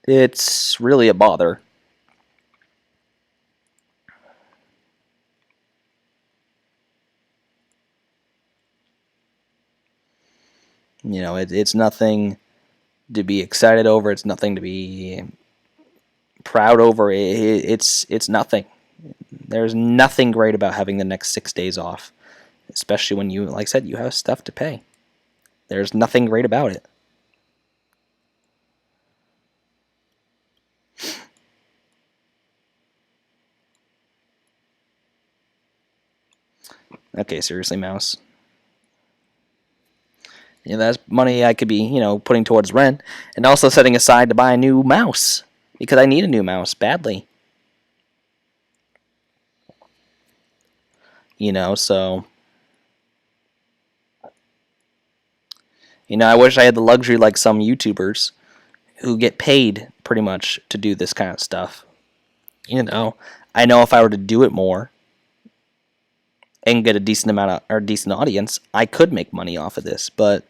[SPEAKER 1] It's really a bother. It's nothing to be excited over. It's nothing to be proud over. It's nothing. There's nothing great about having the next 6 days off, especially when like I said, you have stuff to pay. There's nothing great about it. Okay, seriously, mouse. That's money I could be, putting towards rent and also setting aside to buy a new mouse because I need a new mouse badly. So I wish I had the luxury like some YouTubers who get paid pretty much to do this kind of stuff. I know if I were to do it more and get a decent audience, I could make money off of this, but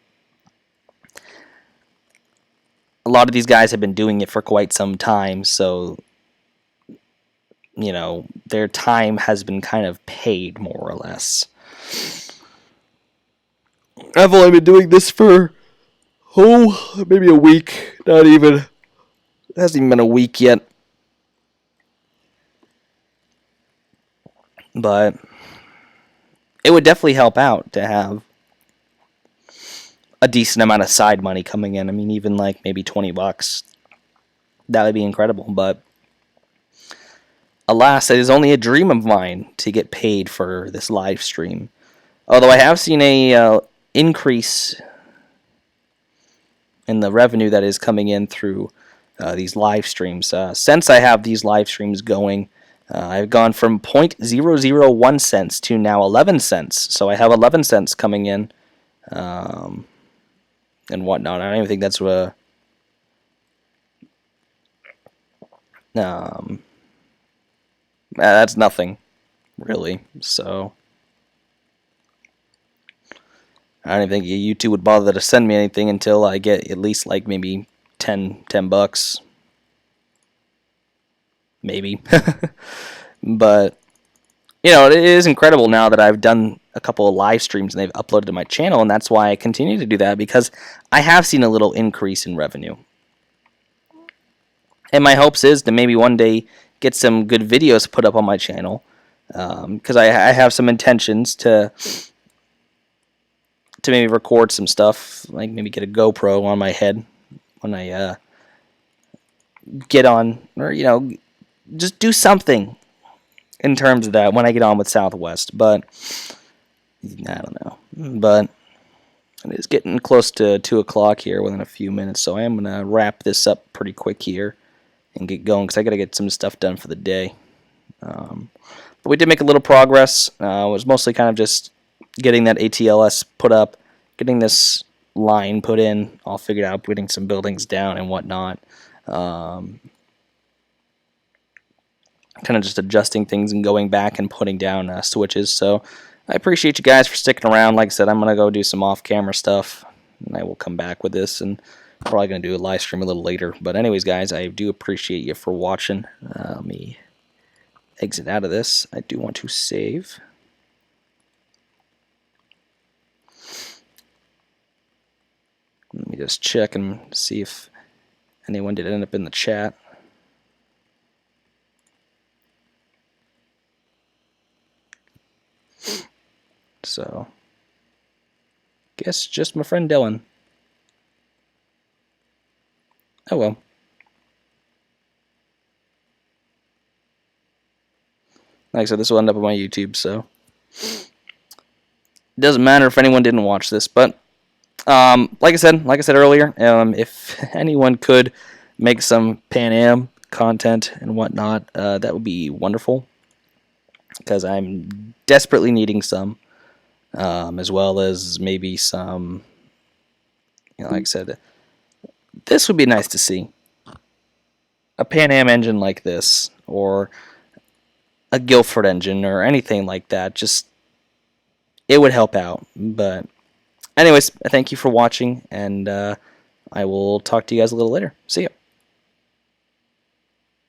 [SPEAKER 1] a lot of these guys have been doing it for quite some time, so their time has been kind of paid more or less. I've only been doing this for maybe a week. Not even. It hasn't even been a week yet. But it would definitely help out to have a decent amount of side money coming in. I mean, even like maybe $20. That would be incredible. But alas, it is only a dream of mine to get paid for this live stream. Although I have seen a increase in the revenue that is coming in through these live streams. Since I have these live streams going, I've gone from 0.001 cents to now 11 cents. So I have 11 cents coming in and whatnot. I don't even think that's that's nothing really. So I don't even think YouTube would bother to send me anything until I get at least like maybe 10 bucks. Maybe. But, you know, it is incredible now that I've done a couple of live streams and they've uploaded to my channel, and that's why I continue to do that, because I have seen a little increase in revenue. And my hopes is to maybe one day get some good videos put up on my channel, because I have some intentions to maybe record some stuff, like maybe get a GoPro on my head when I get on, or, you know, just do something in terms of that when I get on with Southwest. But I don't know. But it is getting close to 2 o'clock here within a few minutes, so I am going to wrap this up pretty quick here and get going, because I got to get some stuff done for the day. But we did make a little progress. It was mostly kind of just getting that ATLS put up, getting this line put in, all figured out, putting some buildings down and whatnot. Kind of just adjusting things and going back and putting down switches. So I appreciate you guys for sticking around. Like I said, I'm going to go do some off-camera stuff, and I will come back with this, and probably going to do a live stream a little later. But anyways, guys, I do appreciate you for watching. Let me exit out of this. I do want to save. Let me just check and see if anyone did end up in the chat. So, guess just my friend Dylan. Oh well. Like I said, this will end up on my YouTube, so it doesn't matter if anyone didn't watch this. But like I said earlier, if anyone could make some Pan Am content and whatnot, that would be wonderful, because I'm desperately needing some, as well as maybe some, you know, like I said, this would be nice to see. A Pan Am engine like this, or a Guilford engine, or anything like that. Just, it would help out. But anyways, thank you for watching, and I will talk to you guys a little later. See ya.